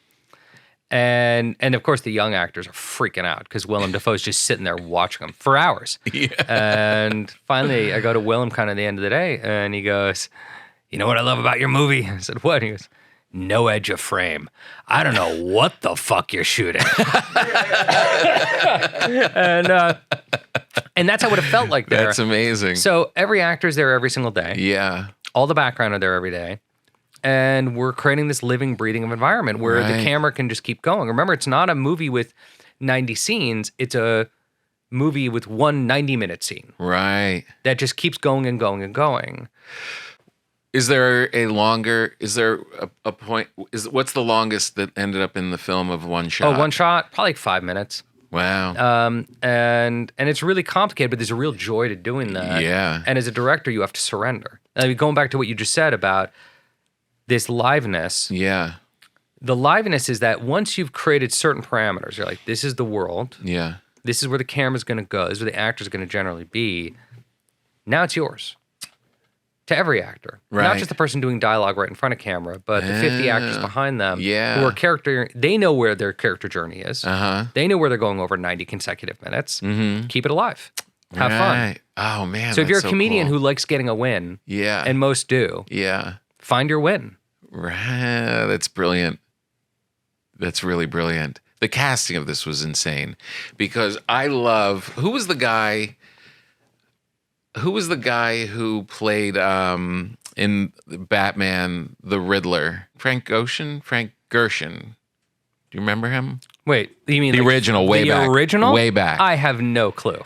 Speaker 1: And of course, the young actors are freaking out because Willem Dafoe's just sitting there watching them for hours.
Speaker 2: Yeah.
Speaker 1: And finally, I go to Willem kind of the end of the day, and he goes, "You know what I love about your movie?" I said, "What?" He goes, "No edge of frame. I don't know what the fuck you're shooting." And that's how it felt like there.
Speaker 2: That's amazing.
Speaker 1: So every actor's there every single day.
Speaker 2: Yeah.
Speaker 1: All the background are there every day. And we're creating this living, breathing environment where the camera can just keep going. Remember, it's not a movie with 90 scenes. It's a movie with one 90-minute scene.
Speaker 2: Right.
Speaker 1: That just keeps going and going and going.
Speaker 2: Is there a point, what's the longest that ended up in the film of one shot?
Speaker 1: Oh, one shot? Probably like 5 minutes.
Speaker 2: Wow.
Speaker 1: And it's really complicated, but there's a real joy to doing that.
Speaker 2: Yeah.
Speaker 1: And as a director, you have to surrender. I mean, going back to what you just said about this liveness.
Speaker 2: Yeah.
Speaker 1: The liveness is that once you've created certain parameters, you're like, this is the world.
Speaker 2: Yeah.
Speaker 1: This is where the camera's going to go. This is where the actor's going to generally be. Now it's yours. To every actor.
Speaker 2: Right.
Speaker 1: Not just the person doing dialogue right in front of camera, but the 50 actors behind them who are they know where their character journey is.
Speaker 2: Uh-huh.
Speaker 1: They know where they're going over 90 consecutive minutes.
Speaker 2: Mm-hmm.
Speaker 1: Keep it alive. Have fun.
Speaker 2: Oh, man.
Speaker 1: So if you're a
Speaker 2: that's
Speaker 1: comedian
Speaker 2: cool.
Speaker 1: who likes getting a win,
Speaker 2: Yeah.
Speaker 1: and most do,
Speaker 2: Yeah.
Speaker 1: find your win.
Speaker 2: Right. That's brilliant. That's really brilliant. The casting of this was insane because I love, who was the guy who played in Batman the Riddler? Frank Gershon? Do you remember him?
Speaker 1: Wait, you mean
Speaker 2: The original, way back.
Speaker 1: The original?
Speaker 2: Way back.
Speaker 1: I have no clue.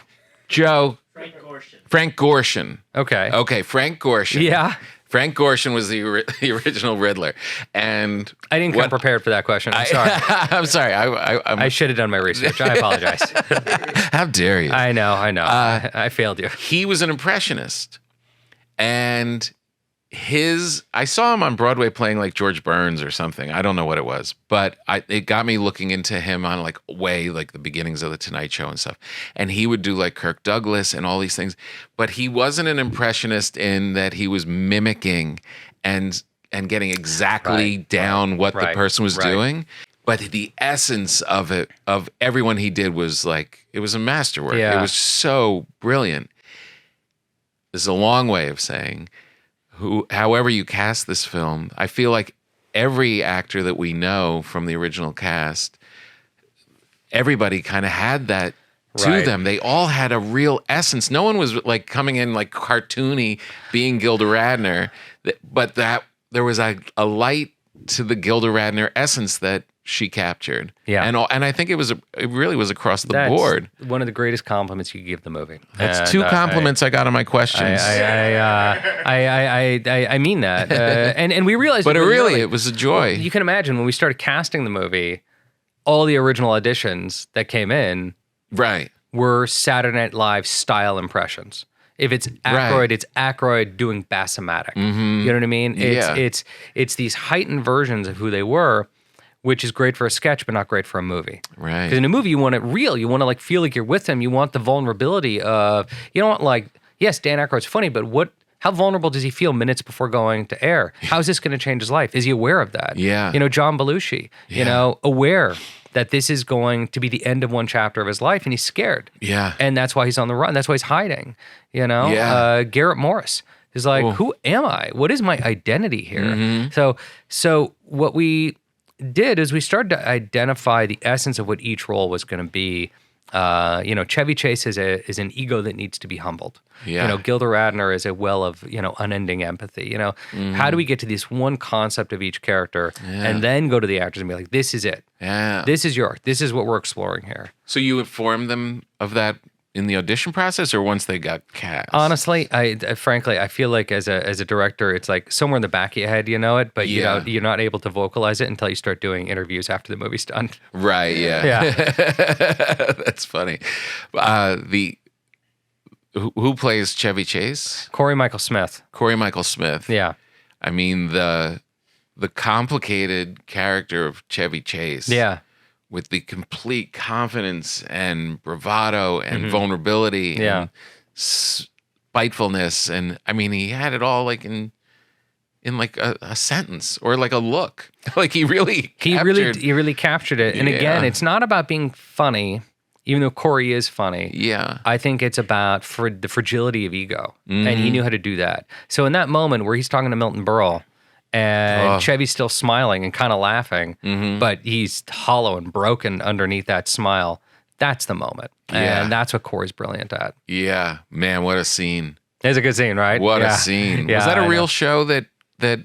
Speaker 2: Joe.
Speaker 4: Frank Gorshin.
Speaker 1: Okay.
Speaker 2: Okay, Frank Gorshin.
Speaker 1: Yeah.
Speaker 2: Frank Gorshin was the original Riddler, and
Speaker 1: I didn't come prepared for that question. I'm sorry.
Speaker 2: I'm sorry.
Speaker 1: I should have done my research. I apologize.
Speaker 2: How dare you?
Speaker 1: I know. I failed you.
Speaker 2: He was an impressionist, and I saw him on Broadway playing like George Burns or something. I don't know what it was, but it got me looking into him on like the beginnings of the Tonight Show and stuff. And he would do like Kirk Douglas and all these things, but he wasn't an impressionist in that he was mimicking and getting exactly down what the person was doing. But the essence of it, of everyone he did, was like, it was a masterwork.
Speaker 1: Yeah.
Speaker 2: It was so brilliant. this is a long way of saying, however you cast this film, I feel like every actor that we know from the original cast, everybody kind of had that to
Speaker 1: Right.
Speaker 2: them. They all had a real essence. No one was like coming in like cartoony, being Gilda Radner, but that there was a light to the Gilda Radner essence that she captured.
Speaker 1: Yeah.
Speaker 2: And I think it really was across the
Speaker 1: That's
Speaker 2: board.
Speaker 1: one of the greatest compliments you could give the movie.
Speaker 2: That's
Speaker 1: And,
Speaker 2: 2 compliments I got on my questions.
Speaker 1: I mean that, and we realized,
Speaker 2: But
Speaker 1: really
Speaker 2: it was a joy.
Speaker 1: You can imagine when we started casting the movie, all the original auditions that came in
Speaker 2: Right.
Speaker 1: were Saturday Night Live style impressions. If it's Aykroyd,
Speaker 2: Right.
Speaker 1: it's Aykroyd doing Bassomatic. You know what I mean?
Speaker 2: Yeah.
Speaker 1: It's these heightened versions of who they were, which is great for a sketch, but not great for a movie.
Speaker 2: Right.
Speaker 1: Because in a movie, you want it real. You want to like feel like you're with them. You want the vulnerability of, you don't want like, yes, Dan Aykroyd's funny, but how vulnerable does he feel minutes before going to air? How is this going to change his life? Is he aware of that?
Speaker 2: Yeah.
Speaker 1: You know, John Belushi, you know, aware that this is going to be the end of one chapter of his life, and he's scared.
Speaker 2: Yeah.
Speaker 1: And that's why he's on the run. That's why he's hiding. You know,
Speaker 2: Yeah.
Speaker 1: Garrett Morris is like, who am I? What is my identity here? So what we did is we started to identify the essence of what each role was going to be. You know, Chevy Chase is an ego that needs to be humbled.
Speaker 2: Yeah.
Speaker 1: You know, Gilda Radner is a well of, you know, unending empathy. You know, how do we get to this one concept of each character and then go to the actors and be like, this is it.
Speaker 2: Yeah.
Speaker 1: This is this is what we're exploring here.
Speaker 2: So you informed them of that in the audition process, or once they got cast?
Speaker 1: Honestly, frankly, I feel like as a director, it's like somewhere in the back of your head, you know it, but you're not able to vocalize it until you start doing interviews after the movie's done.
Speaker 2: Right. Yeah.
Speaker 1: Yeah.
Speaker 2: That's funny. Who plays Chevy Chase?
Speaker 1: Corey Michael Smith.
Speaker 2: Corey Michael Smith.
Speaker 1: Yeah.
Speaker 2: I mean the complicated character of Chevy Chase.
Speaker 1: Yeah.
Speaker 2: With the complete confidence and bravado and vulnerability and spitefulness, and I mean he had it all like in like a sentence or like a look. Like he really
Speaker 1: captured it. And again,
Speaker 2: Yeah.
Speaker 1: it's not about being funny, even though Corey is funny.
Speaker 2: Yeah.
Speaker 1: I think it's about the fragility of ego, and he knew how to do that. So in that moment where he's talking to Milton Berle, and Chevy's still smiling and kind of laughing, but he's hollow and broken underneath that smile. That's the moment.
Speaker 2: Yeah.
Speaker 1: And that's what Corey's brilliant at.
Speaker 2: Yeah. Man, what a scene.
Speaker 1: It's a good scene, right?
Speaker 2: What
Speaker 1: Yeah.
Speaker 2: a scene.
Speaker 1: Yeah,
Speaker 2: Was that a
Speaker 1: I
Speaker 2: real
Speaker 1: know.
Speaker 2: show that
Speaker 1: As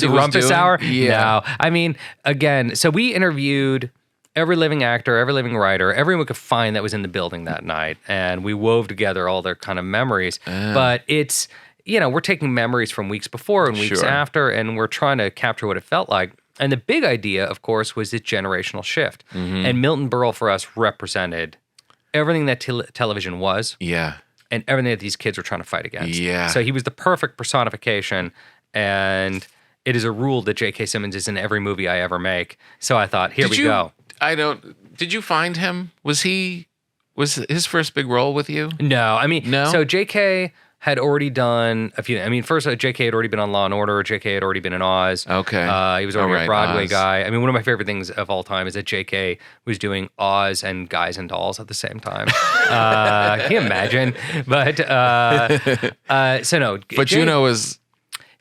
Speaker 1: a
Speaker 2: Milty was
Speaker 1: Rumpus
Speaker 2: doing?
Speaker 1: Hour?
Speaker 2: Yeah.
Speaker 1: No. I mean, again, so we interviewed every living actor, every living writer, everyone we could find that was in the building that night. And we wove together all their kind of memories. But it's, you know, we're taking memories from weeks before and weeks
Speaker 2: Sure.
Speaker 1: after, and we're trying to capture what it felt like. And the big idea, of course, was this generational shift. And Milton Berle for us represented everything that television was
Speaker 2: Yeah.
Speaker 1: and everything that these kids were trying to fight against.
Speaker 2: Yeah.
Speaker 1: So he was the perfect personification, and it is a rule that J.K. Simmons is in every movie I ever make. So I thought, here we go.
Speaker 2: Did you find him? Was his first big role with you?
Speaker 1: No, I mean,
Speaker 2: No?
Speaker 1: so J.K. had already done a few. I mean, first, J.K. had already been on Law and Order. J.K. had already been in Oz.
Speaker 2: Okay.
Speaker 1: He was already
Speaker 2: All right,
Speaker 1: a Broadway
Speaker 2: Oz.
Speaker 1: guy. I mean, one of my favorite things of all time is that J.K. was doing Oz and Guys and Dolls at the same time. Can you imagine? But so no.
Speaker 2: But Juno was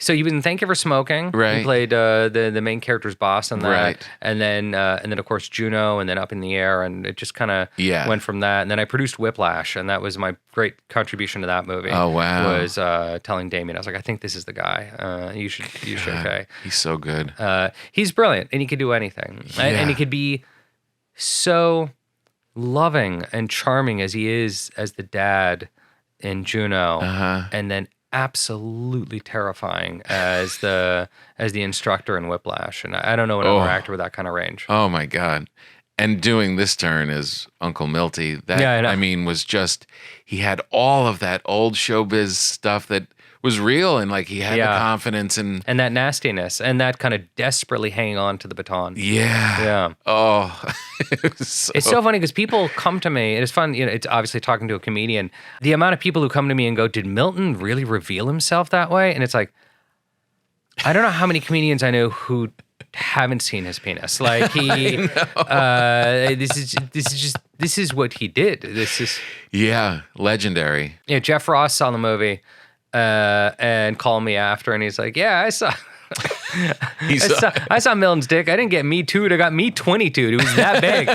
Speaker 1: So you in Thank You for Smoking.
Speaker 2: Right.
Speaker 1: He played the main character's boss on that.
Speaker 2: Right.
Speaker 1: And then of course Juno, and then Up in the Air, and it just kind of went from that. And then I produced Whiplash, and that was my great contribution to that movie.
Speaker 2: Oh, wow.
Speaker 1: Was telling Damien, I was like, I think this is the guy. You should okay.
Speaker 2: He's so good.
Speaker 1: He's brilliant, and he could do anything, and he could be so loving and charming as he is as the dad in Juno, and then absolutely terrifying as the instructor in Whiplash. And I don't know another actor with that kind of range.
Speaker 2: Oh my God. And doing this turn as Uncle Milty, that
Speaker 1: Yeah, I know.
Speaker 2: I mean was just he had all of that old showbiz stuff that was real, and like he had the confidence and
Speaker 1: that nastiness and that kind of desperately hanging on to the baton.
Speaker 2: yeah. Oh,
Speaker 1: It's so funny because people come to me, and it's fun, you know, it's obviously talking to a comedian. The amount of people who come to me and go, did Milton really reveal himself that way? And it's like, I don't know how many comedians I know who haven't seen his penis. Like he, this is what he did. This is,
Speaker 2: yeah, legendary.
Speaker 1: Jeff Ross saw the movie. and called me after, and he's like, "Yeah, I saw."
Speaker 2: He's
Speaker 1: I saw Milton's dick. I didn't get me too'd. I got me 22'd. It was that
Speaker 2: big.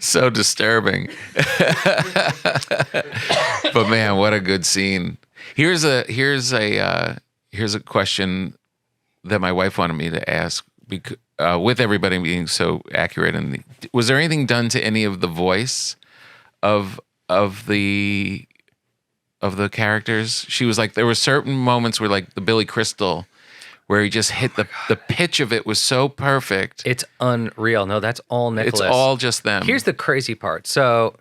Speaker 2: So disturbing. But man, what a good scene. Here's a question that my wife wanted me to ask, because, with everybody being so accurate. And was there anything done to any of the voice of the characters? She was like, there were certain moments where, like the Billy Crystal, where he just hit the pitch of it was so perfect.
Speaker 1: It's unreal. No, that's all Nicholas.
Speaker 2: It's all just them.
Speaker 1: Here's the crazy part. So,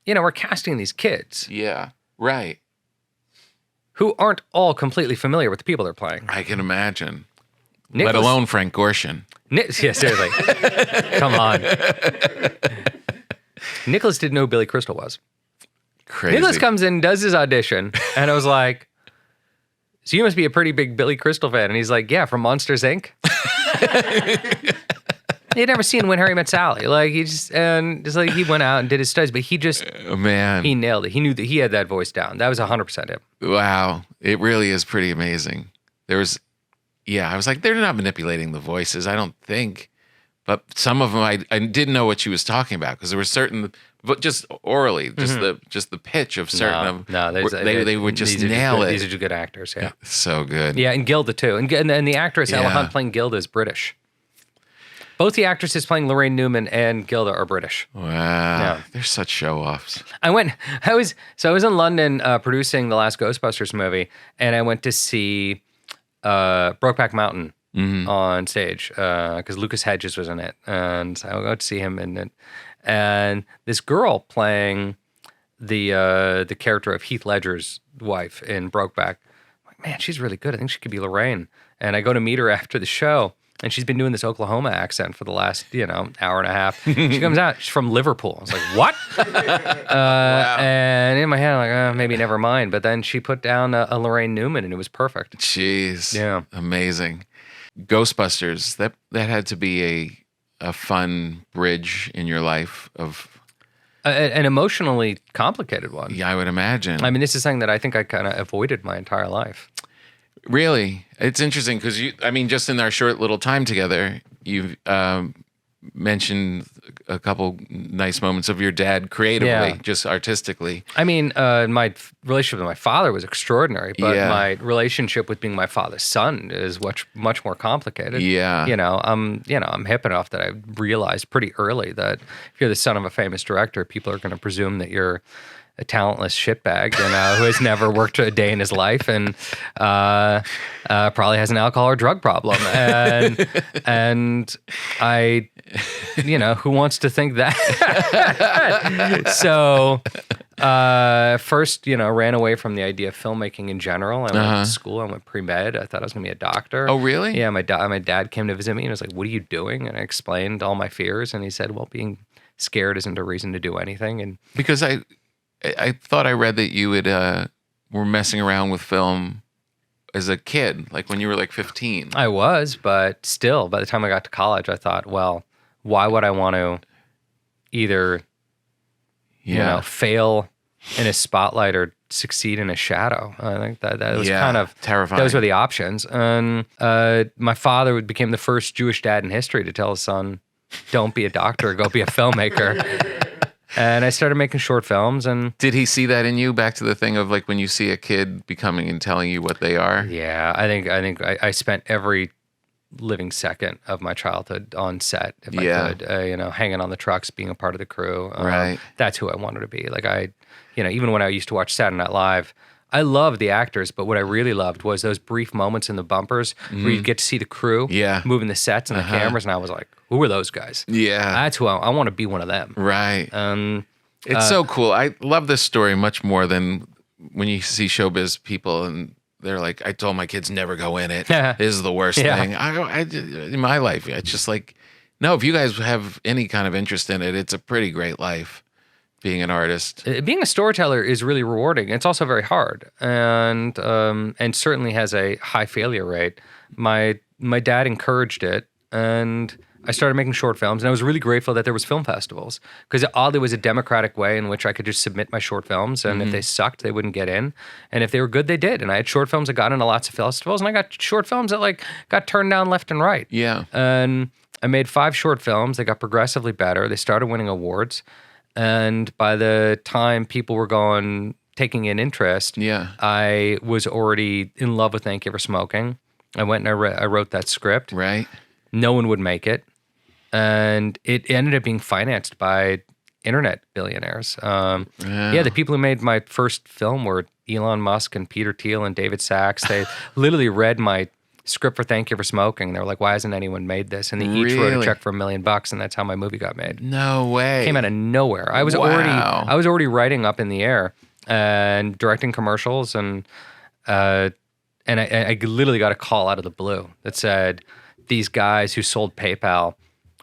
Speaker 1: we're casting these kids.
Speaker 2: Yeah, right.
Speaker 1: Who aren't all completely familiar with the people they're playing.
Speaker 2: I can imagine.
Speaker 1: Nicholas,
Speaker 2: Let alone Frank Gorshin.
Speaker 1: Yeah, seriously. Come on. Nicholas didn't know who Billy Crystal was.
Speaker 2: Crazy.
Speaker 1: Nicholas comes in, does his audition, and I was like, so you must be a pretty big Billy Crystal fan. And he's like, yeah, from Monsters, Inc. He'd never seen When Harry Met Sally. Like, he went out and did his studies, but he just,
Speaker 2: man,
Speaker 1: he nailed it. He knew that he had that voice down. That was 100% him.
Speaker 2: Wow. It really is pretty amazing. I was like, they're not manipulating the voices, I don't think. But some of them, I didn't know what she was talking about, because there were certain, but just orally, just the pitch of certain they would just nail it.
Speaker 1: These are just good actors, yeah.
Speaker 2: So good.
Speaker 1: Yeah, and Gilda too. And the actress, Ella Hunt, playing Gilda, is British. Both the actresses playing Lorraine Newman and Gilda are British.
Speaker 2: Wow.
Speaker 1: Yeah.
Speaker 2: They're such show-offs.
Speaker 1: I was in London producing the last Ghostbusters movie, and I went to see Brokeback Mountain on stage because Lucas Hedges was in it, and so I got to see him in it. And this girl playing the character of Heath Ledger's wife in Brokeback, I'm like, man, she's really good. I think she could be Lorraine. And I go to meet her after the show, and she's been doing this Oklahoma accent for the last, hour and a half. She comes out, she's from Liverpool. I was like, what? Wow. And in my head, I'm like, maybe never mind. But then she put down a Lorraine Newman, and it was perfect.
Speaker 2: Jeez.
Speaker 1: Yeah.
Speaker 2: Amazing. Ghostbusters, that had to be a fun bridge in your life of...
Speaker 1: An emotionally complicated one.
Speaker 2: Yeah, I would imagine.
Speaker 1: I mean, this is something that I think I kind of avoided my entire life.
Speaker 2: Really? It's interesting because just in our short little time together, you've mentioned a couple nice moments of your dad creatively, just artistically. I mean,
Speaker 1: my relationship with my father was extraordinary, but my relationship with being my father's son is much more complicated.
Speaker 2: Yeah.
Speaker 1: I'm hip enough that I realized pretty early that if you're the son of a famous director, people are going to presume that you're a talentless shitbag, who has never worked a day in his life and probably has an alcohol or drug problem. And I, who wants to think that? So first, ran away from the idea of filmmaking in general. I went to school. I went pre-med. I thought I was going to be a doctor.
Speaker 2: Oh, really?
Speaker 1: Yeah, my dad came to visit me and was like, what are you doing? And I explained all my fears. And he said, well, being scared isn't a reason to do anything. And
Speaker 2: because I thought I read that you were messing around with film as a kid, like when you were like 15.
Speaker 1: I was, but still, by the time I got to college, I thought, well, why would I want to either, fail in a spotlight or succeed in a shadow? I think that was kind of
Speaker 2: terrifying.
Speaker 1: Those were the options. And my father became the first Jewish dad in history to tell his son, don't be a doctor, go be a filmmaker. And I started making short films. And
Speaker 2: did he see that in you? Back to the thing of like when you see a kid becoming and telling you what they are.
Speaker 1: Yeah, I think I spent every living second of my childhood on set, if I could. Hanging on the trucks, being a part of the crew.
Speaker 2: Right.
Speaker 1: That's who I wanted to be. Like even when I used to watch Saturday Night Live, I loved the actors, but what I really loved was those brief moments in the bumpers where you'd get to see the crew moving the sets and the cameras, and I was like, who are those guys?
Speaker 2: Yeah.
Speaker 1: That's who I want to be one of them.
Speaker 2: Right. It's so cool. I love this story much more than when you see showbiz people and they're like, I told my kids never go in it. This is the worst thing. I in my life, it's just like, no, if you guys have any kind of interest in it, it's a pretty great life. Being an artist,
Speaker 1: being a storyteller is really rewarding. It's also very hard, and certainly has a high failure rate. My dad encouraged it, and I started making short films, and I was really grateful that there was film festivals because oddly, it was a democratic way in which I could just submit my short films, and if they sucked, they wouldn't get in, and if they were good, they did. And I had short films that got into lots of festivals, and I got short films that like got turned down left and right.
Speaker 2: Yeah.
Speaker 1: And I made 5 short films. They got progressively better. They started winning awards, and by the time people were taking in interest,
Speaker 2: Yeah.
Speaker 1: I was already in love with Thank You for Smoking. I went and I wrote that script.
Speaker 2: Right.
Speaker 1: No one would make it. And it ended up being financed by internet billionaires. The people who made my first film were Elon Musk and Peter Thiel and David Sachs. They literally read my script for Thank You for Smoking. They were like, why hasn't anyone made this? And they each wrote a check for $1 million, and that's how my movie got made.
Speaker 2: No way.
Speaker 1: Came out of nowhere. I was already writing Up in the Air and directing commercials, and I literally got a call out of the blue that said, these guys who sold PayPal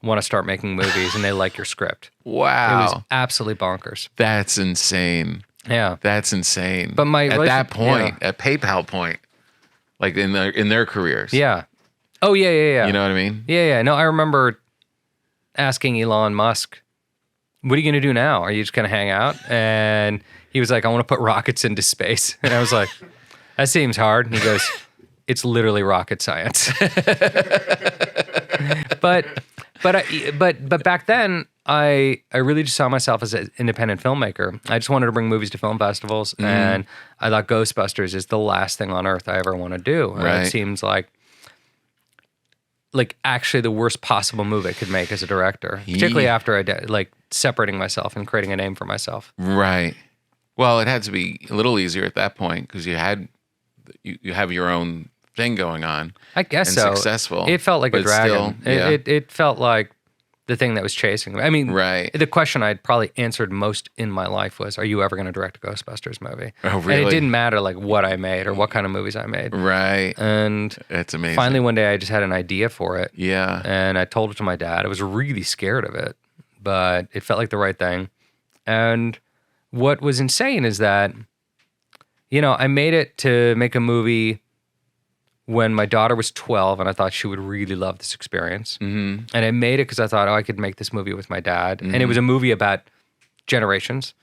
Speaker 1: want to start making movies and they like your script.
Speaker 2: Wow.
Speaker 1: It was absolutely bonkers.
Speaker 2: That's insane.
Speaker 1: Yeah.
Speaker 2: That's insane.
Speaker 1: But
Speaker 2: at that point, at PayPal point, like in their careers.
Speaker 1: Yeah. Oh, yeah.
Speaker 2: You know what I mean?
Speaker 1: Yeah. No, I remember asking Elon Musk, what are you going to do now? Are you just going to hang out? And he was like, I want to put rockets into space. And I was like, that seems hard. And he goes, it's literally rocket science. But back then, I really just saw myself as an independent filmmaker. I just wanted to bring movies to film festivals, and I thought Ghostbusters is the last thing on earth I ever want to do.
Speaker 2: Right.
Speaker 1: It seems like actually the worst possible move I could make as a director, particularly after I separating myself and creating a name for myself.
Speaker 2: Right. Well, it had to be a little easier at that point because you have your own thing going on.
Speaker 1: I guess
Speaker 2: and
Speaker 1: so.
Speaker 2: Successful.
Speaker 1: It felt like a
Speaker 2: but
Speaker 1: dragon.
Speaker 2: Still, yeah.
Speaker 1: It felt like the thing that was chasing me. I mean,
Speaker 2: right.
Speaker 1: The question I'd probably answered most in my life was, are you ever going to direct a Ghostbusters movie?
Speaker 2: Oh, really?
Speaker 1: And it didn't matter like what I made or what kind of movies I made.
Speaker 2: Right.
Speaker 1: And
Speaker 2: it's amazing.
Speaker 1: Finally, one day I just had an idea for it.
Speaker 2: Yeah.
Speaker 1: And I told it to my dad. I was really scared of it, but it felt like the right thing. And what was insane is that, I made it to make a movie when my daughter was 12, and I thought she would really love this experience. Mm-hmm. And I made it because I thought, I could make this movie with my dad. Mm-hmm. And it was a movie about generations.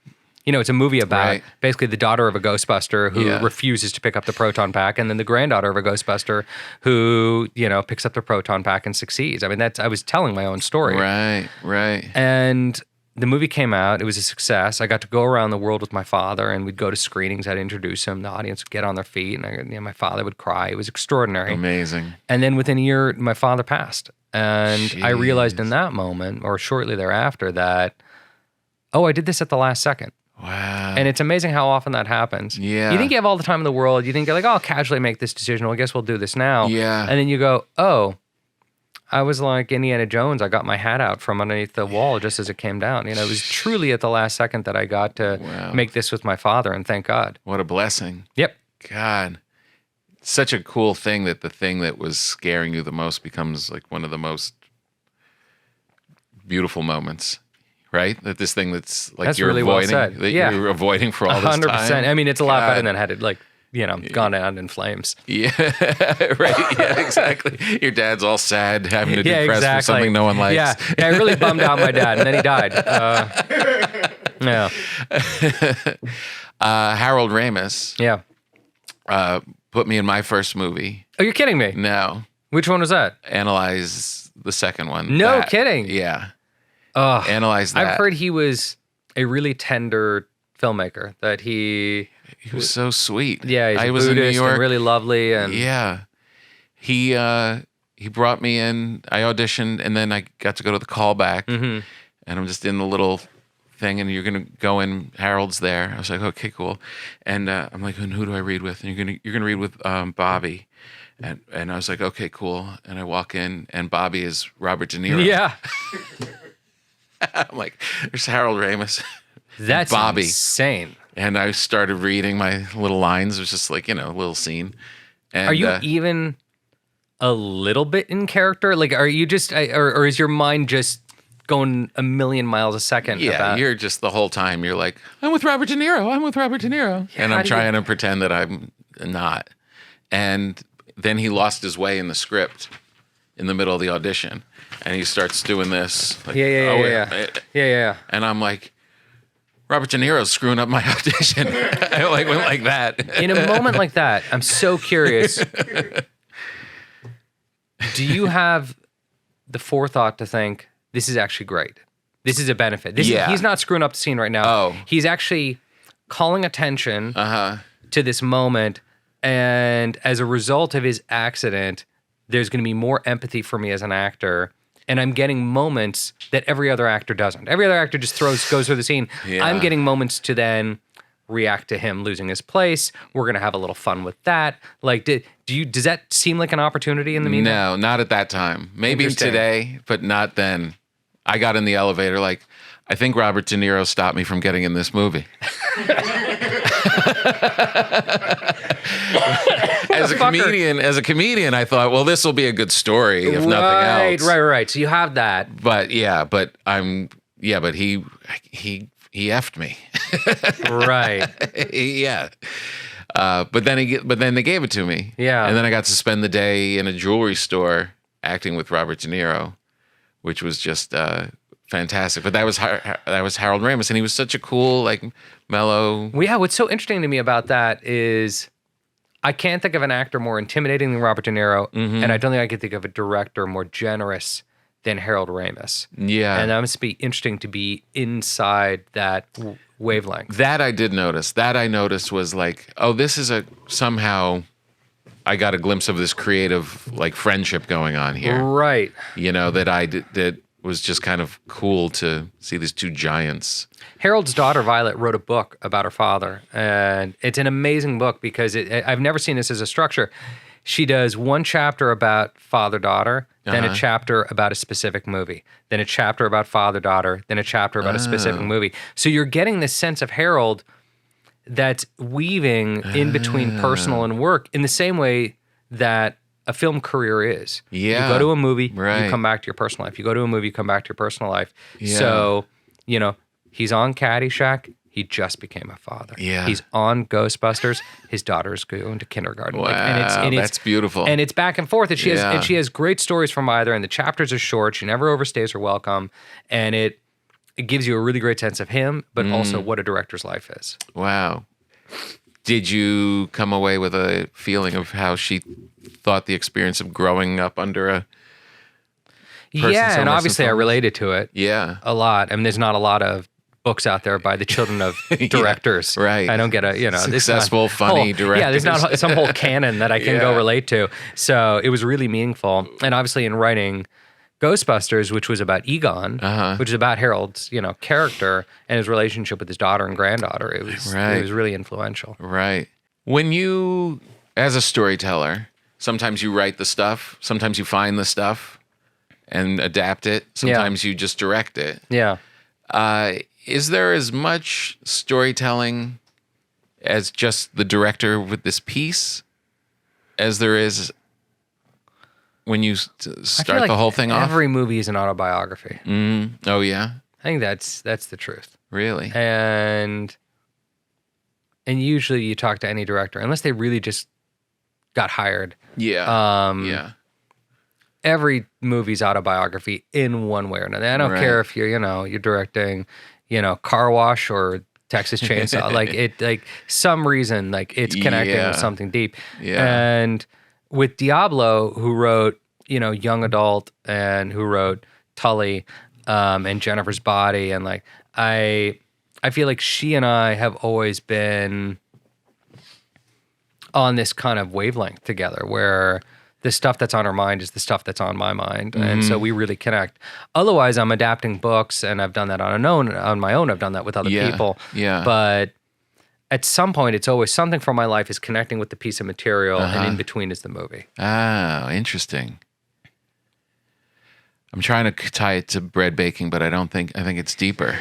Speaker 1: It's a movie about basically the daughter of a Ghostbuster who refuses to pick up the proton pack, and then the granddaughter of a Ghostbuster who, picks up the proton pack and succeeds. I mean, I was telling my own story.
Speaker 2: Right.
Speaker 1: And the movie came out. It was a success. I got to go around the world with my father, and we'd go to screenings. I'd introduce him. The audience would get on their feet, and my father would cry. It was extraordinary.
Speaker 2: Amazing.
Speaker 1: And then within a year, my father passed. And
Speaker 2: Jeez.
Speaker 1: I realized in that moment, or shortly thereafter, that, I did this at the last second.
Speaker 2: Wow.
Speaker 1: And it's amazing how often that happens.
Speaker 2: Yeah.
Speaker 1: You think you have all the time in the world. You think you're like, I'll casually make this decision. Well, I guess we'll do this now.
Speaker 2: Yeah.
Speaker 1: And then you go, I was like Indiana Jones. I got my hat out from underneath the wall just as it came down. It was truly at the last second that I got to make this with my father, and thank God.
Speaker 2: What a blessing.
Speaker 1: Yep.
Speaker 2: God. Such a cool thing that the thing that was scaring you the most becomes like one of the most beautiful moments, right? That this thing that's you're
Speaker 1: really
Speaker 2: avoiding,
Speaker 1: well said.
Speaker 2: You're avoiding for all this time.
Speaker 1: 100%. I mean, it's a lot better than had it gone down in flames.
Speaker 2: Yeah, right. Yeah, exactly. Your dad's all sad, having to do press for something no one likes.
Speaker 1: Yeah, I really bummed out my dad, and then he died.
Speaker 2: Harold Ramis.
Speaker 1: Yeah.
Speaker 2: Put me in my first movie.
Speaker 1: Oh, you're kidding me?
Speaker 2: No.
Speaker 1: Which one was that?
Speaker 2: Analyze, the second one.
Speaker 1: No kidding.
Speaker 2: Yeah. Analyze that.
Speaker 1: I've heard he was a really tender filmmaker. That he
Speaker 2: was so sweet.
Speaker 1: Yeah, he's
Speaker 2: I
Speaker 1: a
Speaker 2: was in New
Speaker 1: Buddhist
Speaker 2: York.
Speaker 1: and really lovely. And
Speaker 2: yeah, he brought me in. I auditioned, and then I got to go to the callback. Mm-hmm. And I'm just in the little thing, and you're gonna go in. Harold's there. I was like, okay, cool. And I'm like, and who do I read with? And you're gonna read with Bobby. And I was like, okay, cool. And I walk in, and Bobby is Robert De Niro.
Speaker 1: Yeah.
Speaker 2: I'm like, there's Harold Ramis.
Speaker 1: That's
Speaker 2: Bobby.
Speaker 1: Insane.
Speaker 2: And I started reading my little lines. It was just like, a little scene. And,
Speaker 1: are you even a little bit in character? Like, are you just, or is your mind just going a million miles a second?
Speaker 2: Yeah, you're just the whole time. You're like, I'm with Robert De Niro. I'm with Robert De Niro.
Speaker 1: Yeah,
Speaker 2: and I'm trying to pretend that I'm not. And then he lost his way in the script in the middle of the audition. and he starts doing this. Like,
Speaker 1: Yeah.
Speaker 2: And I'm like, Robert De Niro's screwing up my audition. I like went like that.
Speaker 1: In a moment like that, I'm so curious. Do you have the forethought to think this is actually great? This is a benefit. He's not screwing up the scene right now.
Speaker 2: Oh.
Speaker 1: He's actually calling attention to this moment, and as a result of his accident, there's going to be more empathy for me as an actor. And I'm getting moments that every other actor doesn't. Every other actor just goes through the scene.
Speaker 2: Yeah.
Speaker 1: I'm getting moments to then react to him losing his place. We're gonna have a little fun with that. Like, does that seem like an opportunity in the meantime?
Speaker 2: No, not at that time. Maybe today, but not then. I got in the elevator like, I think Robert De Niro stopped me from getting in this movie. As a comedian, I thought, well, this will be a good story, if nothing else.
Speaker 1: Right. So you have that.
Speaker 2: But he effed me.
Speaker 1: Right.
Speaker 2: Yeah. But then they gave it to me.
Speaker 1: Yeah.
Speaker 2: And then I got to spend the day in a jewelry store acting with Robert De Niro, which was just fantastic. But that was Harold Ramis, and he was such a cool, like, mellow.
Speaker 1: Well, yeah. What's so interesting to me about that is I can't think of an actor more intimidating than Robert De Niro, and I don't think I can think of a director more generous than Harold Ramis.
Speaker 2: Yeah.
Speaker 1: And that must be interesting to be inside that wavelength.
Speaker 2: That I did notice. That I noticed was like, oh, this is somehow I got a glimpse of this creative, like, friendship going on here.
Speaker 1: Right.
Speaker 2: You know, that was just kind of cool to see these two giants.
Speaker 1: Harold's daughter, Violet, wrote a book about her father, and it's an amazing book because I've never seen this as a structure. She does one chapter about father-daughter, then a chapter about a specific movie, then a chapter about father-daughter, then a chapter about a specific movie. So you're getting this sense of Harold that's weaving in between personal and work in the same way that a film career is.
Speaker 2: Yeah.
Speaker 1: You go to a movie,
Speaker 2: Right.
Speaker 1: you come back to your personal life. You go to a movie, you come back to your personal life.
Speaker 2: Yeah.
Speaker 1: So, he's on Caddyshack. He just became a father.
Speaker 2: Yeah.
Speaker 1: He's on Ghostbusters. His daughter's going to kindergarten.
Speaker 2: Wow,
Speaker 1: and it's
Speaker 2: that's beautiful.
Speaker 1: And it's back and forth. And she
Speaker 2: Yeah.
Speaker 1: has great stories from either. And the chapters are short. She never overstays her welcome. And it gives you a really great sense of him, but also what a director's life is.
Speaker 2: Wow. Did you come away with a feeling of how she thought the experience of growing up under a person
Speaker 1: Yeah,
Speaker 2: so
Speaker 1: and
Speaker 2: less
Speaker 1: obviously I
Speaker 2: influenced?
Speaker 1: related to it
Speaker 2: Yeah.
Speaker 1: a lot. I mean, there's not a lot of books out there by the children of directors.
Speaker 2: right.
Speaker 1: I don't get there's
Speaker 2: Successful,
Speaker 1: not
Speaker 2: funny directors.
Speaker 1: Yeah, there's not some whole canon that I can go
Speaker 2: Yeah.
Speaker 1: relate to. So it was really meaningful. And obviously in writing Ghostbusters, which was about Egon, which is about Harold's, character and his relationship with his daughter and granddaughter, it was really influential.
Speaker 2: Right. When you, as a storyteller, sometimes you write the stuff, sometimes you find the stuff and adapt it, sometimes you just direct it.
Speaker 1: Yeah.
Speaker 2: Is there as much storytelling as just the director with this piece as there is when you start the whole thing off?
Speaker 1: Every movie is an autobiography.
Speaker 2: Oh, yeah?
Speaker 1: I think that's the truth.
Speaker 2: Really?
Speaker 1: And usually you talk to any director, unless they really just got hired.
Speaker 2: Yeah.
Speaker 1: Yeah. Every movie's autobiography in one way or another. I don't care if you're directing, Car Wash or Texas Chainsaw. Some reason, it's connecting with something deep.
Speaker 2: Yeah.
Speaker 1: And with Diablo, who wrote, Young Adult and who wrote Tully, and Jennifer's Body, and I feel like she and I have always been on this kind of wavelength together where the stuff that's on her mind is the stuff that's on my mind. And so we really connect. Otherwise, I'm adapting books, and I've done that on my own. I've done that with other people.
Speaker 2: Yeah.
Speaker 1: But at some point, it's always something from my life is connecting with the piece of material, and in between is the movie.
Speaker 2: Oh, interesting. I'm trying to tie it to bread baking, but I think it's deeper.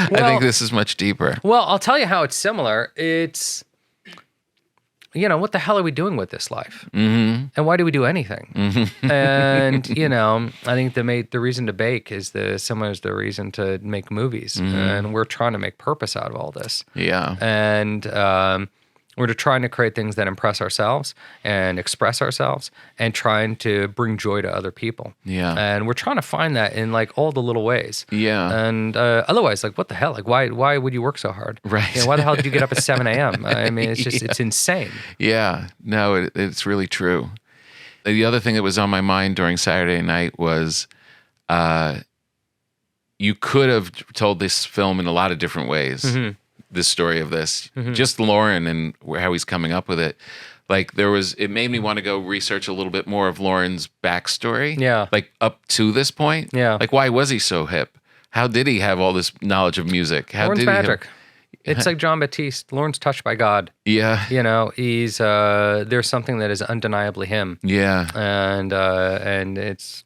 Speaker 2: I think this is much deeper.
Speaker 1: Well, I'll tell you how it's similar. It's, what the hell are we doing with this life? Mm-hmm. And why do we do anything? Mm-hmm. And, I think the reason to bake is similar as the reason to make movies. Mm-hmm. And we're trying to make purpose out of all this.
Speaker 2: Yeah.
Speaker 1: And We're trying to create things that impress ourselves and express ourselves and trying to bring joy to other people.
Speaker 2: Yeah.
Speaker 1: And we're trying to find that in like all the little ways.
Speaker 2: Yeah.
Speaker 1: And otherwise, like, what the hell? Like, why would you work so hard?
Speaker 2: Right.
Speaker 1: You know, why the hell did you get up at 7 a.m.? I mean, it's just, it's insane.
Speaker 2: Yeah. No, it's really true. The other thing that was on my mind during Saturday night was you could have told this film in a lot of different ways.
Speaker 1: Mm-hmm.
Speaker 2: This story of this, just Lauren and how he's coming up with it. Like it made me want to go research a little bit more of Lauren's backstory.
Speaker 1: Yeah.
Speaker 2: Like up to this point.
Speaker 1: Yeah.
Speaker 2: Like why was he so hip? How did he have all this knowledge of music? How
Speaker 1: Lauren's
Speaker 2: did he have-
Speaker 1: magic. It's like John Batiste. Lauren's touched by God.
Speaker 2: Yeah.
Speaker 1: You know, he's there's something that is undeniably him.
Speaker 2: Yeah.
Speaker 1: And it's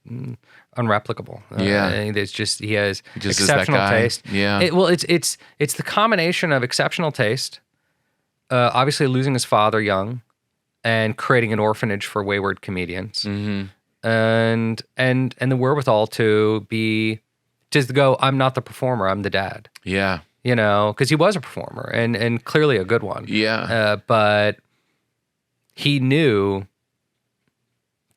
Speaker 1: unreplicable.
Speaker 2: Yeah.
Speaker 1: It's just he has
Speaker 2: just is that
Speaker 1: exceptional
Speaker 2: guy.
Speaker 1: taste.
Speaker 2: Yeah.
Speaker 1: It's the combination of exceptional taste, obviously losing his father young, and creating an orphanage for wayward comedians, and the wherewithal to go, I'm not the performer, I'm the dad.
Speaker 2: Yeah.
Speaker 1: You know, because he was a performer and clearly a good one.
Speaker 2: Yeah.
Speaker 1: But he knew,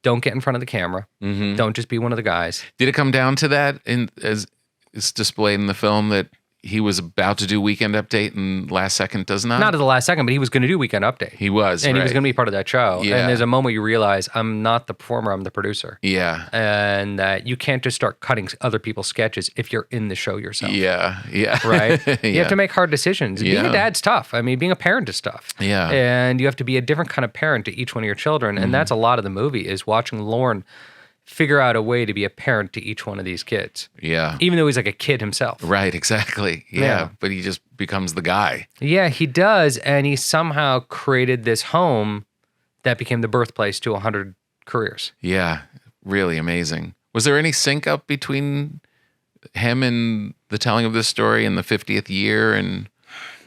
Speaker 1: don't get in front of the camera. Don't just be one of the guys.
Speaker 2: Did it come down to that as it's displayed in the film that he was about to do Weekend Update and last second does not?
Speaker 1: Not at the last second, but he was going to do Weekend Update.
Speaker 2: He was,
Speaker 1: And he
Speaker 2: right.
Speaker 1: was going to be part of that show.
Speaker 2: Yeah.
Speaker 1: And there's a moment you realize, I'm not the performer, I'm the producer.
Speaker 2: Yeah.
Speaker 1: And that you can't just start cutting other people's sketches if you're in the show yourself.
Speaker 2: Yeah. Yeah.
Speaker 1: Right?
Speaker 2: Yeah.
Speaker 1: You have to make hard decisions. Being
Speaker 2: Yeah.
Speaker 1: a dad's tough. I mean, being a parent is tough.
Speaker 2: Yeah.
Speaker 1: And you have to be a different kind of parent to each one of your children. And that's a lot of the movie, is watching Lauren figure out a way to be a parent to each one of these kids.
Speaker 2: Yeah.
Speaker 1: Even though he's like a kid himself.
Speaker 2: Right, exactly. Yeah.
Speaker 1: Yeah.
Speaker 2: But he just becomes the guy.
Speaker 1: Yeah, he does. And he somehow created this home that became the birthplace to 100 careers.
Speaker 2: Yeah. Really amazing. Was there any sync up between him and the telling of this story in the 50th year? And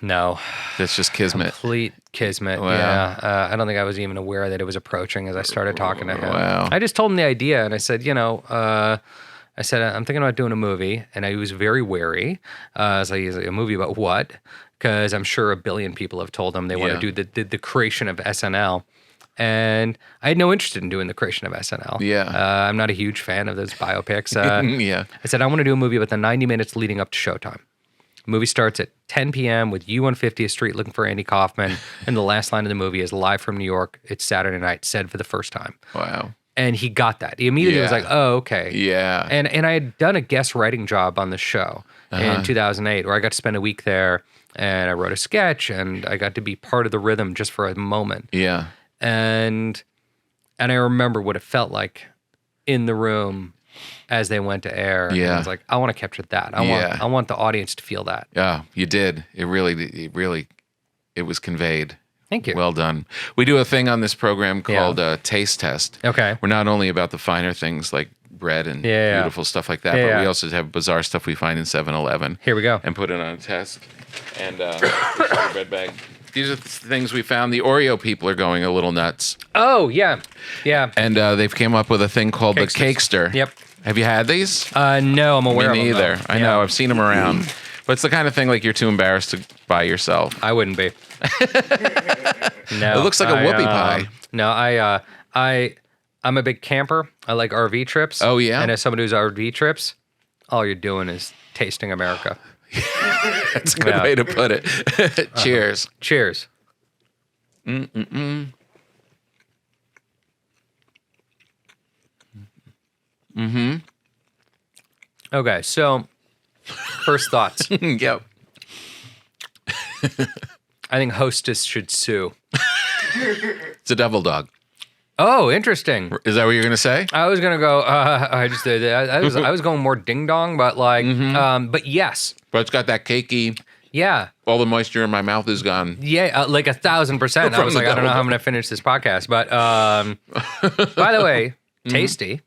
Speaker 1: No.
Speaker 2: that's just kismet.
Speaker 1: Complete kismet.
Speaker 2: Wow.
Speaker 1: Yeah. I don't think I was even aware that it was approaching as I started talking to him.
Speaker 2: Wow.
Speaker 1: I just told him the idea and I said, I'm thinking about doing a movie. And he was very wary. I was like, a movie about what? Because I'm sure a billion people have told him they want to do the creation of SNL. And I had no interest in doing the creation of SNL.
Speaker 2: Yeah.
Speaker 1: I'm not a huge fan of those biopics.
Speaker 2: Yeah.
Speaker 1: I said, I want to do a movie about the 90 minutes leading up to showtime. The movie starts at 10 p.m. with you on 50th Street looking for Andy Kaufman. And the last line of the movie is live from New York. It's Saturday night, said for the first time.
Speaker 2: Wow.
Speaker 1: And he got that. He immediately was
Speaker 2: Yeah.
Speaker 1: like, oh, okay.
Speaker 2: Yeah.
Speaker 1: And I had done a guest writing job on the show in 2008 where I got to spend a week there and I wrote a sketch and I got to be part of the rhythm just for a moment.
Speaker 2: Yeah.
Speaker 1: And I remember what it felt like in the room as they went to air. And
Speaker 2: Yeah.
Speaker 1: I was like, I want to capture that.
Speaker 2: Yeah.
Speaker 1: I want the audience to feel that.
Speaker 2: Yeah, you did. It was conveyed.
Speaker 1: Thank you.
Speaker 2: Well done. We do a thing on this program called Taste Test.
Speaker 1: Okay.
Speaker 2: We're not only about the finer things like bread and
Speaker 1: Yeah.
Speaker 2: beautiful stuff like that,
Speaker 1: Yeah,
Speaker 2: but
Speaker 1: yeah.
Speaker 2: we also have bizarre stuff we find in 7-Eleven.
Speaker 1: Here we go.
Speaker 2: And put it on a test. And the bread bag. These are the things we found. The Oreo people are going a little nuts.
Speaker 1: Oh, yeah. Yeah.
Speaker 2: And they've came up with a thing called the Cakester.
Speaker 1: Yep.
Speaker 2: Have you had these?
Speaker 1: No, I'm aware of
Speaker 2: Me
Speaker 1: them.
Speaker 2: neither.
Speaker 1: though.
Speaker 2: I know. I've seen them around. But it's the kind of thing like you're too embarrassed to buy yourself.
Speaker 1: I wouldn't be. No.
Speaker 2: It looks like a whoopie pie.
Speaker 1: No, I'm a big camper. I like RV trips.
Speaker 2: Oh, yeah?
Speaker 1: And as somebody who's RV trips, all you're doing is tasting America.
Speaker 2: That's a good
Speaker 1: Yeah.
Speaker 2: way to put it. Cheers.
Speaker 1: Cheers. Okay, so first thoughts.
Speaker 2: Yep.
Speaker 1: I think Hostess should sue.
Speaker 2: It's a devil dog.
Speaker 1: Oh, interesting.
Speaker 2: Is that what you're going to say?
Speaker 1: I was gonna go. I was going more ding dong, but like, but yes,
Speaker 2: But it's got that cakey,
Speaker 1: yeah,
Speaker 2: all the moisture in my mouth is gone.
Speaker 1: yeah, like 1,000%. I
Speaker 2: From
Speaker 1: was
Speaker 2: the
Speaker 1: like, I don't know how I'm
Speaker 2: double.
Speaker 1: gonna finish this podcast, but by the way, tasty.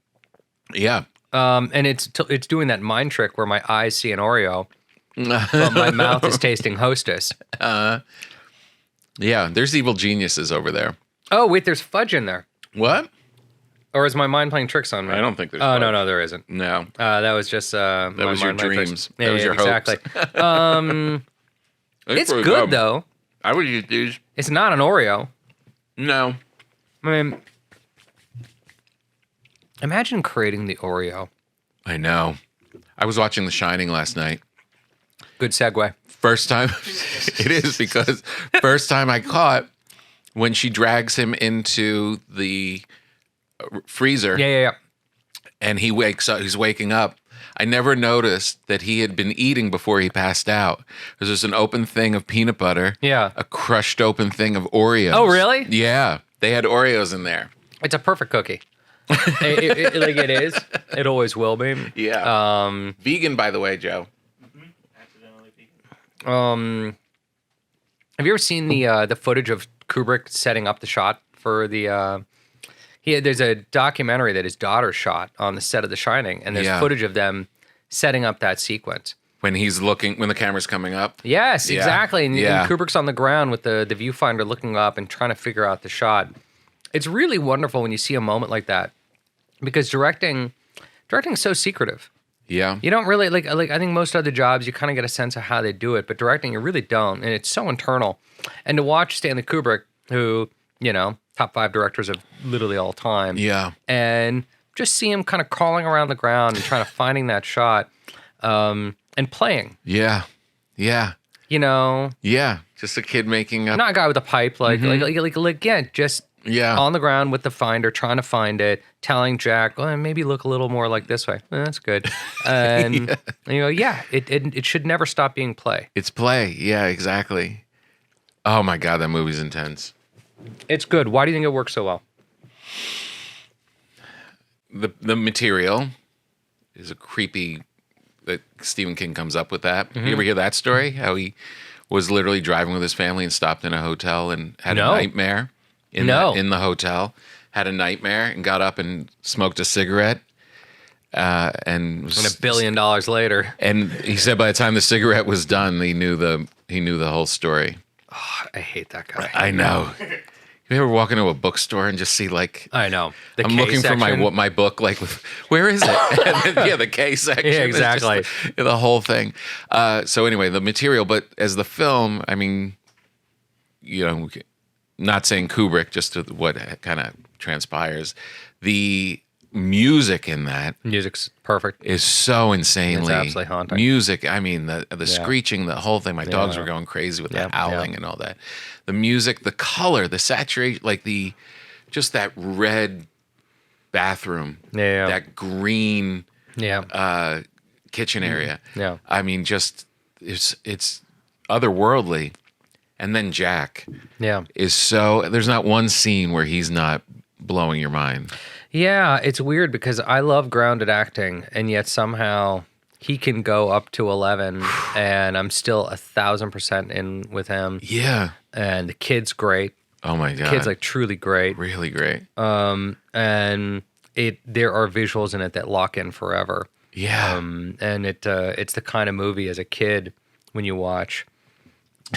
Speaker 2: Yeah.
Speaker 1: And it's doing that mind trick where my eyes see an Oreo, but my mouth is tasting Hostess.
Speaker 2: Yeah. There's evil geniuses over there.
Speaker 1: Oh wait, there's fudge in there,
Speaker 2: What?
Speaker 1: or is my mind playing tricks on me?
Speaker 2: I don't think there's
Speaker 1: Oh
Speaker 2: fudge.
Speaker 1: no, there isn't.
Speaker 2: No.
Speaker 1: That was just that
Speaker 2: was your dreams. That was your hopes.
Speaker 1: exactly. It's
Speaker 2: pretty
Speaker 1: good
Speaker 2: good.
Speaker 1: though.
Speaker 2: I would eat these.
Speaker 1: It's not an Oreo.
Speaker 2: No.
Speaker 1: I mean, imagine creating the Oreo.
Speaker 2: I know. I was watching The Shining last night.
Speaker 1: Good segue.
Speaker 2: First time. It is, because first time I caught when she drags him into the freezer.
Speaker 1: Yeah.
Speaker 2: And he wakes up. He's waking up. I never noticed that he had been eating before he passed out. There's an open thing of peanut butter.
Speaker 1: Yeah.
Speaker 2: A crushed open thing of Oreos.
Speaker 1: Oh, really?
Speaker 2: Yeah. They had Oreos in there.
Speaker 1: It's a perfect cookie. Like it is. It always will be.
Speaker 2: Yeah. Vegan, by the way, Joe.
Speaker 4: Accidentally vegan.
Speaker 1: Have you ever seen the footage of Kubrick setting up the shot for the? There's a documentary that his daughter shot on the set of The Shining, and there's footage of them setting up that sequence.
Speaker 2: When he's looking, when the camera's coming up.
Speaker 1: Yes,
Speaker 2: Yeah.
Speaker 1: exactly. And
Speaker 2: Yeah.
Speaker 1: Kubrick's on the ground with the viewfinder looking up and trying to figure out the shot. It's really wonderful when you see a moment like that, because directing is so secretive.
Speaker 2: Yeah.
Speaker 1: You don't really like I think most other jobs you kind of get a sense of how they do it, but directing you really don't, and it's so internal. And to watch Stanley Kubrick, who, top 5 directors of literally all time.
Speaker 2: Yeah.
Speaker 1: And just see him kind of crawling around the ground and trying to finding that shot, and playing.
Speaker 2: Yeah. Yeah. Yeah. Just a kid making up.
Speaker 1: Not a guy with a pipe, just
Speaker 2: Yeah.
Speaker 1: on the ground with the finder, trying to find it, telling Jack, well, maybe look a little more like this way. That's good. And it should never stop being play.
Speaker 2: It's play. Yeah, exactly. Oh my God, that movie's intense.
Speaker 1: It's good. Why do you think it works so well?
Speaker 2: The material is a creepy, that Stephen King comes up with that. You ever hear that story? How he was literally driving with his family and stopped in a hotel and had a nightmare in the hotel, had a nightmare and got up and smoked a cigarette. And
Speaker 1: $1 billion later.
Speaker 2: And he said by the time the cigarette was done, he knew the whole story.
Speaker 1: Oh, I hate that guy.
Speaker 2: I know. You ever walk into a bookstore and just see
Speaker 1: I know.
Speaker 2: I'm looking for my book, where is it? And then, the K section.
Speaker 1: Yeah, exactly.
Speaker 2: It's just the whole thing. So anyway, the material, but as the film, I mean, not saying Kubrick, just to what kind of transpires, the music in that
Speaker 1: music's perfect.
Speaker 2: Is so insanely
Speaker 1: It's absolutely haunting.
Speaker 2: Music. I mean, the screeching, the whole thing. My dogs were going crazy with the howling and all that. The music, the color, the saturation, just that red bathroom, that green kitchen area.
Speaker 1: Yeah.
Speaker 2: I mean, just it's otherworldly. And then Jack is so, there's not one scene where he's not blowing your mind.
Speaker 1: Yeah, it's weird because I love grounded acting, and yet somehow he can go up to 11, and I'm still 1,000% in with him.
Speaker 2: Yeah.
Speaker 1: And the kid's great.
Speaker 2: Oh my God.
Speaker 1: The kid's truly great.
Speaker 2: Really great.
Speaker 1: And there are visuals in it that lock in forever.
Speaker 2: Yeah.
Speaker 1: And it's the kind of movie as a kid when you watch,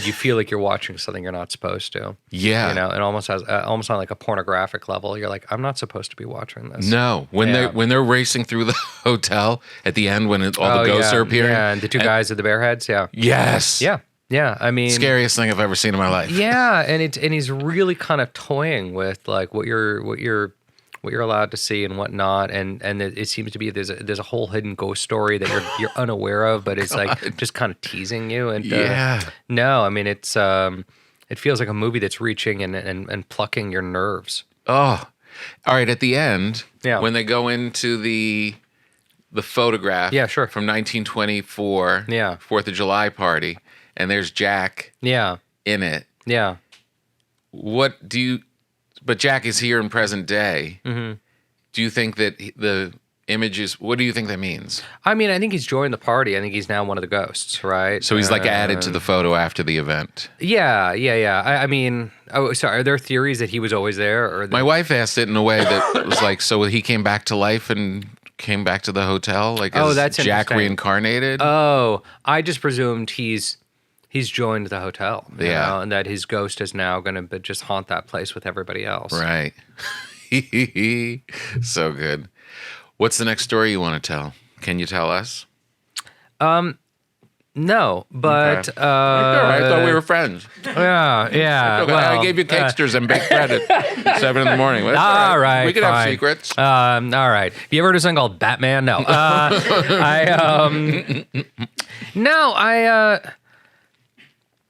Speaker 1: you feel like you're watching something you're not supposed to.
Speaker 2: Yeah.
Speaker 1: It almost has almost on a pornographic level. You're like, I'm not supposed to be watching this.
Speaker 2: No. When they're racing through the hotel at the end when all the ghosts are appearing.
Speaker 1: Yeah, and the two guys with the bear heads,
Speaker 2: Yes.
Speaker 1: Yeah. Yeah. I mean,
Speaker 2: scariest thing I've ever seen in my life.
Speaker 1: Yeah, and he's really kind of toying with what you're allowed to see and what not, and it seems to be there's a whole hidden ghost story that you're unaware of, but it's just kind of teasing you. And no, I mean it feels like a movie that's reaching and plucking your nerves.
Speaker 2: Oh, all right. At the end,
Speaker 1: when
Speaker 2: they go into the photograph,
Speaker 1: sure,
Speaker 2: from 1924, 4th of July party, and there's Jack, in it.
Speaker 1: Yeah.
Speaker 2: What do you? But Jack is here in present day. Mm-hmm. Do you think that the images? What do you think that means?
Speaker 1: I mean, I think he's joined the party. I think he's now one of the ghosts, right?
Speaker 2: So he's added to the photo after the event.
Speaker 1: Yeah. I mean, sorry. Are there theories that he was always there?
Speaker 2: My wife asked it in a way that was so he came back to life and came back to the hotel.
Speaker 1: That's
Speaker 2: Jack reincarnated.
Speaker 1: Oh, I just presumed he's joined the hotel, you know, and that his ghost is now going to just haunt that place with everybody else.
Speaker 2: Right. So good. What's the next story you want to tell? Can you tell us?
Speaker 1: No, but
Speaker 2: Okay. I thought we were friends.
Speaker 1: yeah.
Speaker 2: Okay,
Speaker 1: Well,
Speaker 2: I gave you cakesters and baked bread at 7 in the morning. That's
Speaker 1: all right,
Speaker 2: we could have
Speaker 1: fine.
Speaker 2: secrets.
Speaker 1: All right. You ever heard of something called Batman? No.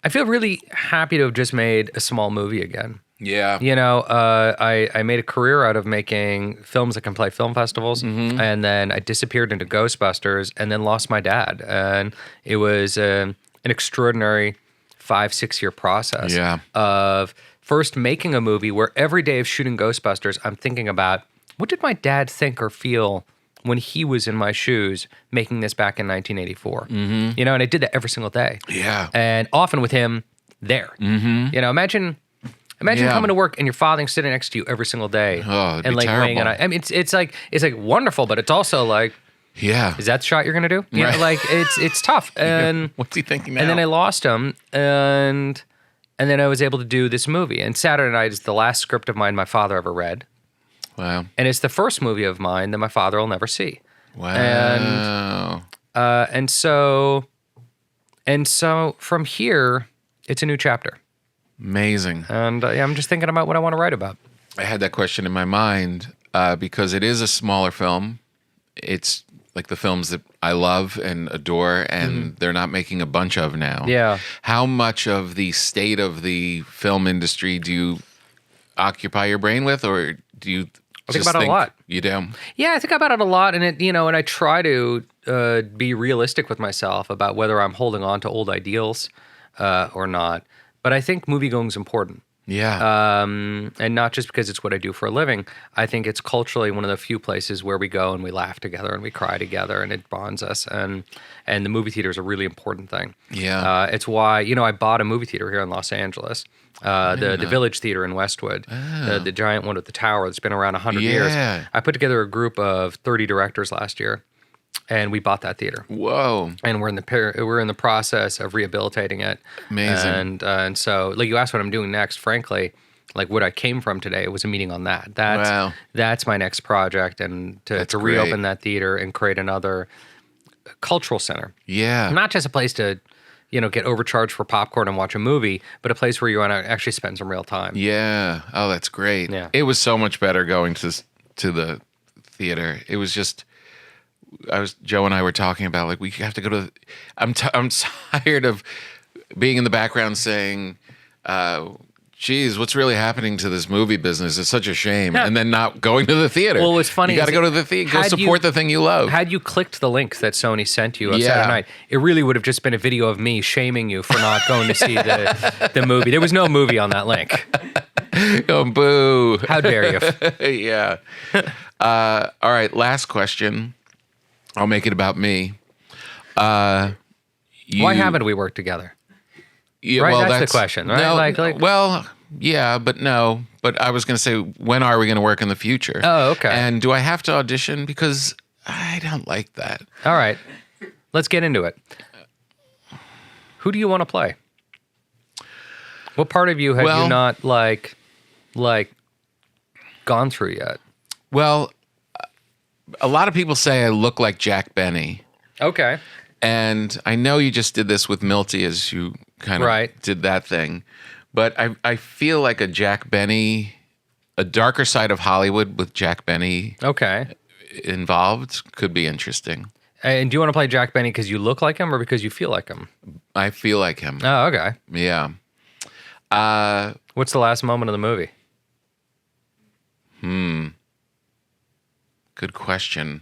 Speaker 1: I feel really happy to have just made a small movie again.
Speaker 2: Yeah.
Speaker 1: You know, I made a career out of making films that can play film festivals, and then I disappeared into Ghostbusters, and then lost my dad, and it was an extraordinary 5-6 year process of first making a movie where every day of shooting Ghostbusters, I'm thinking about what did my dad think or feel when he was in my shoes making this back in 1984. You know, and I did that every single day.
Speaker 2: Yeah.
Speaker 1: And often with him there. You know, imagine coming to work and your father sitting next to you every single day.
Speaker 2: Oh, it'd
Speaker 1: and
Speaker 2: be
Speaker 1: like
Speaker 2: terrible.
Speaker 1: weighing it. I mean, it's like wonderful, but it's also like,
Speaker 2: Yeah.
Speaker 1: is that the shot you're gonna do? You know,
Speaker 2: Right.
Speaker 1: like it's tough. And
Speaker 2: What's he thinking now?
Speaker 1: and then I lost him, and then I was able to do this movie. And Saturday Night is the last script of mine my father ever read,
Speaker 2: Wow.
Speaker 1: and it's the first movie of mine that my father will never see.
Speaker 2: Wow.
Speaker 1: And so from here, it's a new chapter.
Speaker 2: Amazing.
Speaker 1: And I'm just thinking about what I want to write about.
Speaker 2: I had that question in my mind because it is a smaller film. It's like the films that I love and adore, and they're not making a bunch of now.
Speaker 1: Yeah.
Speaker 2: How much of the state of the film industry do you occupy your brain with, or do you
Speaker 1: think
Speaker 2: just
Speaker 1: about it a lot.
Speaker 2: You do?
Speaker 1: Yeah, I think about it a lot, and and I try to be realistic with myself about whether I'm holding on to old ideals or not. But I think moviegoing is important.
Speaker 2: Yeah.
Speaker 1: And not just because it's what I do for a living. I think it's culturally one of the few places where we go and we laugh together and we cry together and it bonds us. And the movie theater is a really important thing.
Speaker 2: Yeah.
Speaker 1: It's why, I bought a movie theater here in Los Angeles, the Village Theater in Westwood, the giant one with the tower that's been around 100 years.
Speaker 2: Yeah.
Speaker 1: I put together a group of 30 directors last year, and we bought that theater.
Speaker 2: Whoa.
Speaker 1: And we're in the process of rehabilitating it.
Speaker 2: Amazing.
Speaker 1: And so, like, you asked what I'm doing next. Frankly, like what I came from today was a meeting on that. That's my next project, and to reopen that theater and create another cultural center.
Speaker 2: Yeah.
Speaker 1: Not just a place to, get overcharged for popcorn and watch a movie, but a place where you want to actually spend some real time.
Speaker 2: Yeah. Oh, that's great.
Speaker 1: Yeah.
Speaker 2: It was so much better going to the theater. It was just, Joe and I were talking about, like, we have to go to, I'm tired of being in the background saying, geez, what's really happening to this movie business? It's such a shame.
Speaker 1: Yeah.
Speaker 2: And then not going to the theater.
Speaker 1: Well, what's funny
Speaker 2: you got to
Speaker 1: is
Speaker 2: go to the theater, go support the thing you love.
Speaker 1: Had you clicked the link that Sony sent you on
Speaker 2: Yeah.
Speaker 1: Saturday night, it really would have just been a video of me shaming you for not going to see the movie. There was no movie on that link.
Speaker 2: Oh, boo.
Speaker 1: How dare you?
Speaker 2: Yeah. All right, last question. I'll make it about me.
Speaker 1: Why haven't we worked together?
Speaker 2: Yeah,
Speaker 1: Right,
Speaker 2: well,
Speaker 1: that's the question, right?
Speaker 2: No,
Speaker 1: Like-
Speaker 2: well, yeah, but no. But I was going to say, when are we going to work in the future?
Speaker 1: Oh, okay.
Speaker 2: And do I have to audition? Because I don't like that.
Speaker 1: All right, let's get into it. Who do you want to play? What part of you have you not like gone through yet?
Speaker 2: Well, a lot of people say I look like Jack Benny.
Speaker 1: Okay.
Speaker 2: And I know you just did this with Milty as you kind of did that thing. But I feel like a Jack Benny, a darker side of Hollywood with Jack Benny involved could be interesting.
Speaker 1: And do you want to play Jack Benny because you look like him or because you feel like him?
Speaker 2: I feel like him.
Speaker 1: Oh, okay.
Speaker 2: Yeah.
Speaker 1: What's the last moment of the movie?
Speaker 2: Good question.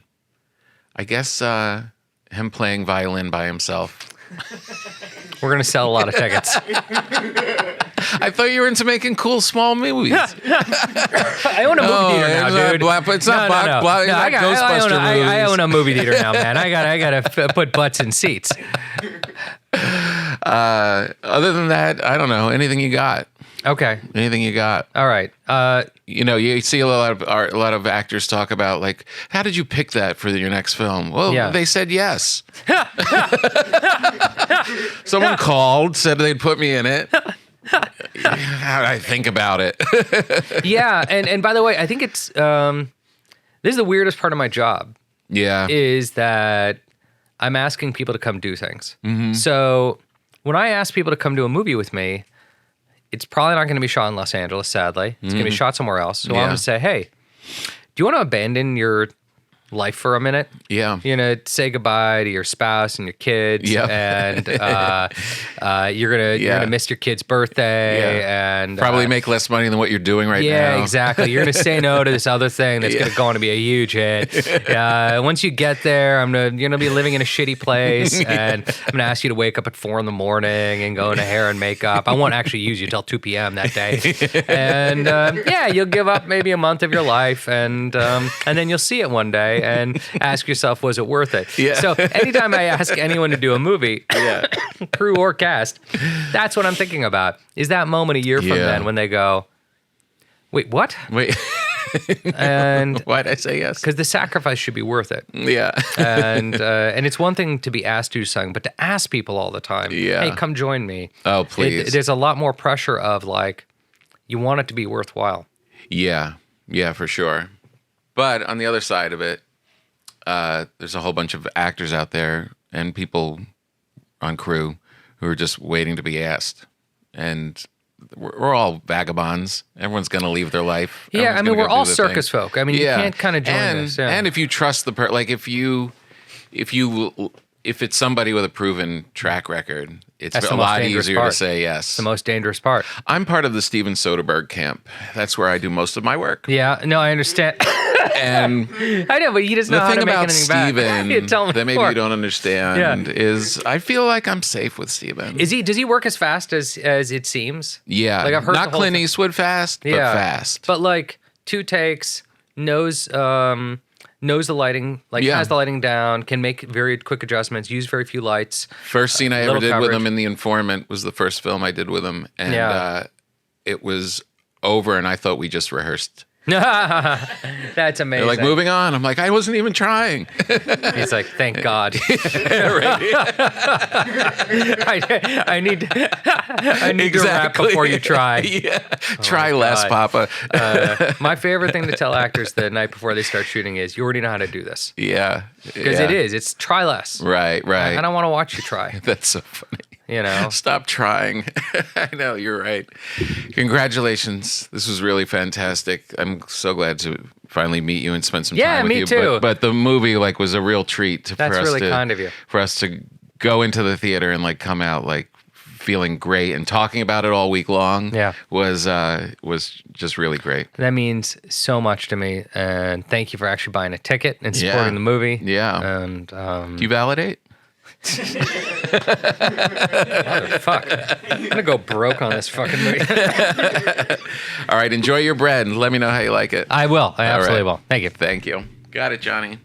Speaker 2: I guess him playing violin by himself.
Speaker 1: We're going to sell a lot of tickets.
Speaker 2: I thought you were into making cool small movies.
Speaker 1: I own a movie theater now, dude.
Speaker 2: It's not Ghostbusters movies.
Speaker 1: I own a movie theater now, man. I gotta put butts in seats.
Speaker 2: Other than that, I don't know. Anything you got?
Speaker 1: Okay.
Speaker 2: Anything you got?
Speaker 1: All right.
Speaker 2: You see a lot of actors talk about, like, how did you pick that for your next film? Well, they said yes. Someone called, said they'd put me in it. How did I think about it?
Speaker 1: Yeah, and by the way, I think it's this is the weirdest part of my job.
Speaker 2: Yeah.
Speaker 1: Is that I'm asking people to come do things. So when I ask people to come do a movie with me, it's probably not going to be shot in Los Angeles, sadly. It's going to be shot somewhere else. So I'm going to say, hey, do you want to abandon your life for a minute?
Speaker 2: Yeah.
Speaker 1: You know, say goodbye to your spouse and your kids.
Speaker 2: Yep.
Speaker 1: And you're gonna miss your kid's birthday and
Speaker 2: probably make less money than what you're doing right now.
Speaker 1: Yeah, exactly. You're gonna say no to this other thing that's gonna be a huge hit. Once you get there, you're gonna be living in a shitty place, and I'm gonna ask you to wake up at 4 a.m. and go into hair and makeup. I won't actually use you till 2 p.m. that day, and you'll give up maybe a month of your life, and then you'll see it one day and ask yourself, was it worth it?
Speaker 2: Yeah.
Speaker 1: So anytime I ask anyone to do a movie, crew or cast, that's what I'm thinking about. Is that moment a year from then when they go, wait, what?
Speaker 2: Wait.
Speaker 1: And
Speaker 2: why'd I say yes?
Speaker 1: Because the sacrifice should be worth it.
Speaker 2: Yeah.
Speaker 1: and it's one thing to be asked to do something, but to ask people all the time, hey, come join me.
Speaker 2: Oh, please.
Speaker 1: There's a lot more pressure of like, you want it to be worthwhile.
Speaker 2: Yeah. Yeah, for sure. But on the other side of it, there's a whole bunch of actors out there and people on crew who are just waiting to be asked. And we're all vagabonds. Everyone's going to leave their life.
Speaker 1: Yeah,
Speaker 2: Everyone's gonna
Speaker 1: we're
Speaker 2: go
Speaker 1: all
Speaker 2: do their
Speaker 1: circus
Speaker 2: thing.
Speaker 1: folk. I mean, you can't kind of join this. Yeah.
Speaker 2: And if you trust the person, like if it's somebody with a proven track record, it's
Speaker 1: That's
Speaker 2: a
Speaker 1: the most
Speaker 2: lot
Speaker 1: dangerous
Speaker 2: easier
Speaker 1: part.
Speaker 2: to say yes.
Speaker 1: It's the most dangerous part.
Speaker 2: I'm part of the Steven Soderbergh camp. That's where I do most of my work.
Speaker 1: Yeah, no, I understand.
Speaker 2: And
Speaker 1: I know, but he doesn't know
Speaker 2: the
Speaker 1: how
Speaker 2: thing
Speaker 1: to make
Speaker 2: about
Speaker 1: anything back.
Speaker 2: Steven
Speaker 1: Tell me
Speaker 2: that maybe
Speaker 1: more.
Speaker 2: you don't understand is I feel like I'm safe with Steven.
Speaker 1: Does he work as fast as it seems?
Speaker 2: Yeah.
Speaker 1: Like I've heard
Speaker 2: not
Speaker 1: the whole
Speaker 2: Clint
Speaker 1: thing.
Speaker 2: Eastwood fast, but fast.
Speaker 1: But like 2 takes, knows the lighting, has the lighting down, can make very quick adjustments, use very few lights.
Speaker 2: First scene I ever
Speaker 1: little
Speaker 2: did with
Speaker 1: coverage.
Speaker 2: him in The Informant was the first film I did with him. And it was over and I thought we just rehearsed.
Speaker 1: That's amazing.
Speaker 2: They're like, moving on. I'm like, I wasn't even trying.
Speaker 1: He's like, thank God. I need to rap before you try.
Speaker 2: Yeah. Try less,
Speaker 1: God.
Speaker 2: Papa.
Speaker 1: My favorite thing to tell actors the night before they start shooting is, you already know how to do this.
Speaker 2: Yeah.
Speaker 1: Because it's try less.
Speaker 2: Right.
Speaker 1: I don't want to watch you try.
Speaker 2: That's so funny.
Speaker 1: You know?
Speaker 2: Stop trying. I know, you're right. Congratulations. This was really fantastic. I'm so glad to finally meet you and spend some time with you.
Speaker 1: Me too.
Speaker 2: But the movie was a real treat
Speaker 1: That's
Speaker 2: for us
Speaker 1: really kind of you.
Speaker 2: For us to go into the theater and come out feeling great and talking about it all week long was just really great.
Speaker 1: That means so much to me. And thank you for actually buying a ticket and supporting the movie.
Speaker 2: Yeah.
Speaker 1: And
Speaker 2: do you validate?
Speaker 1: Fuck. I'm gonna go broke on this fucking movie.
Speaker 2: All right, enjoy your bread and let me know how you like it.
Speaker 1: I will. I absolutely will. Thank you.
Speaker 2: Thank you. Got it, Johnny.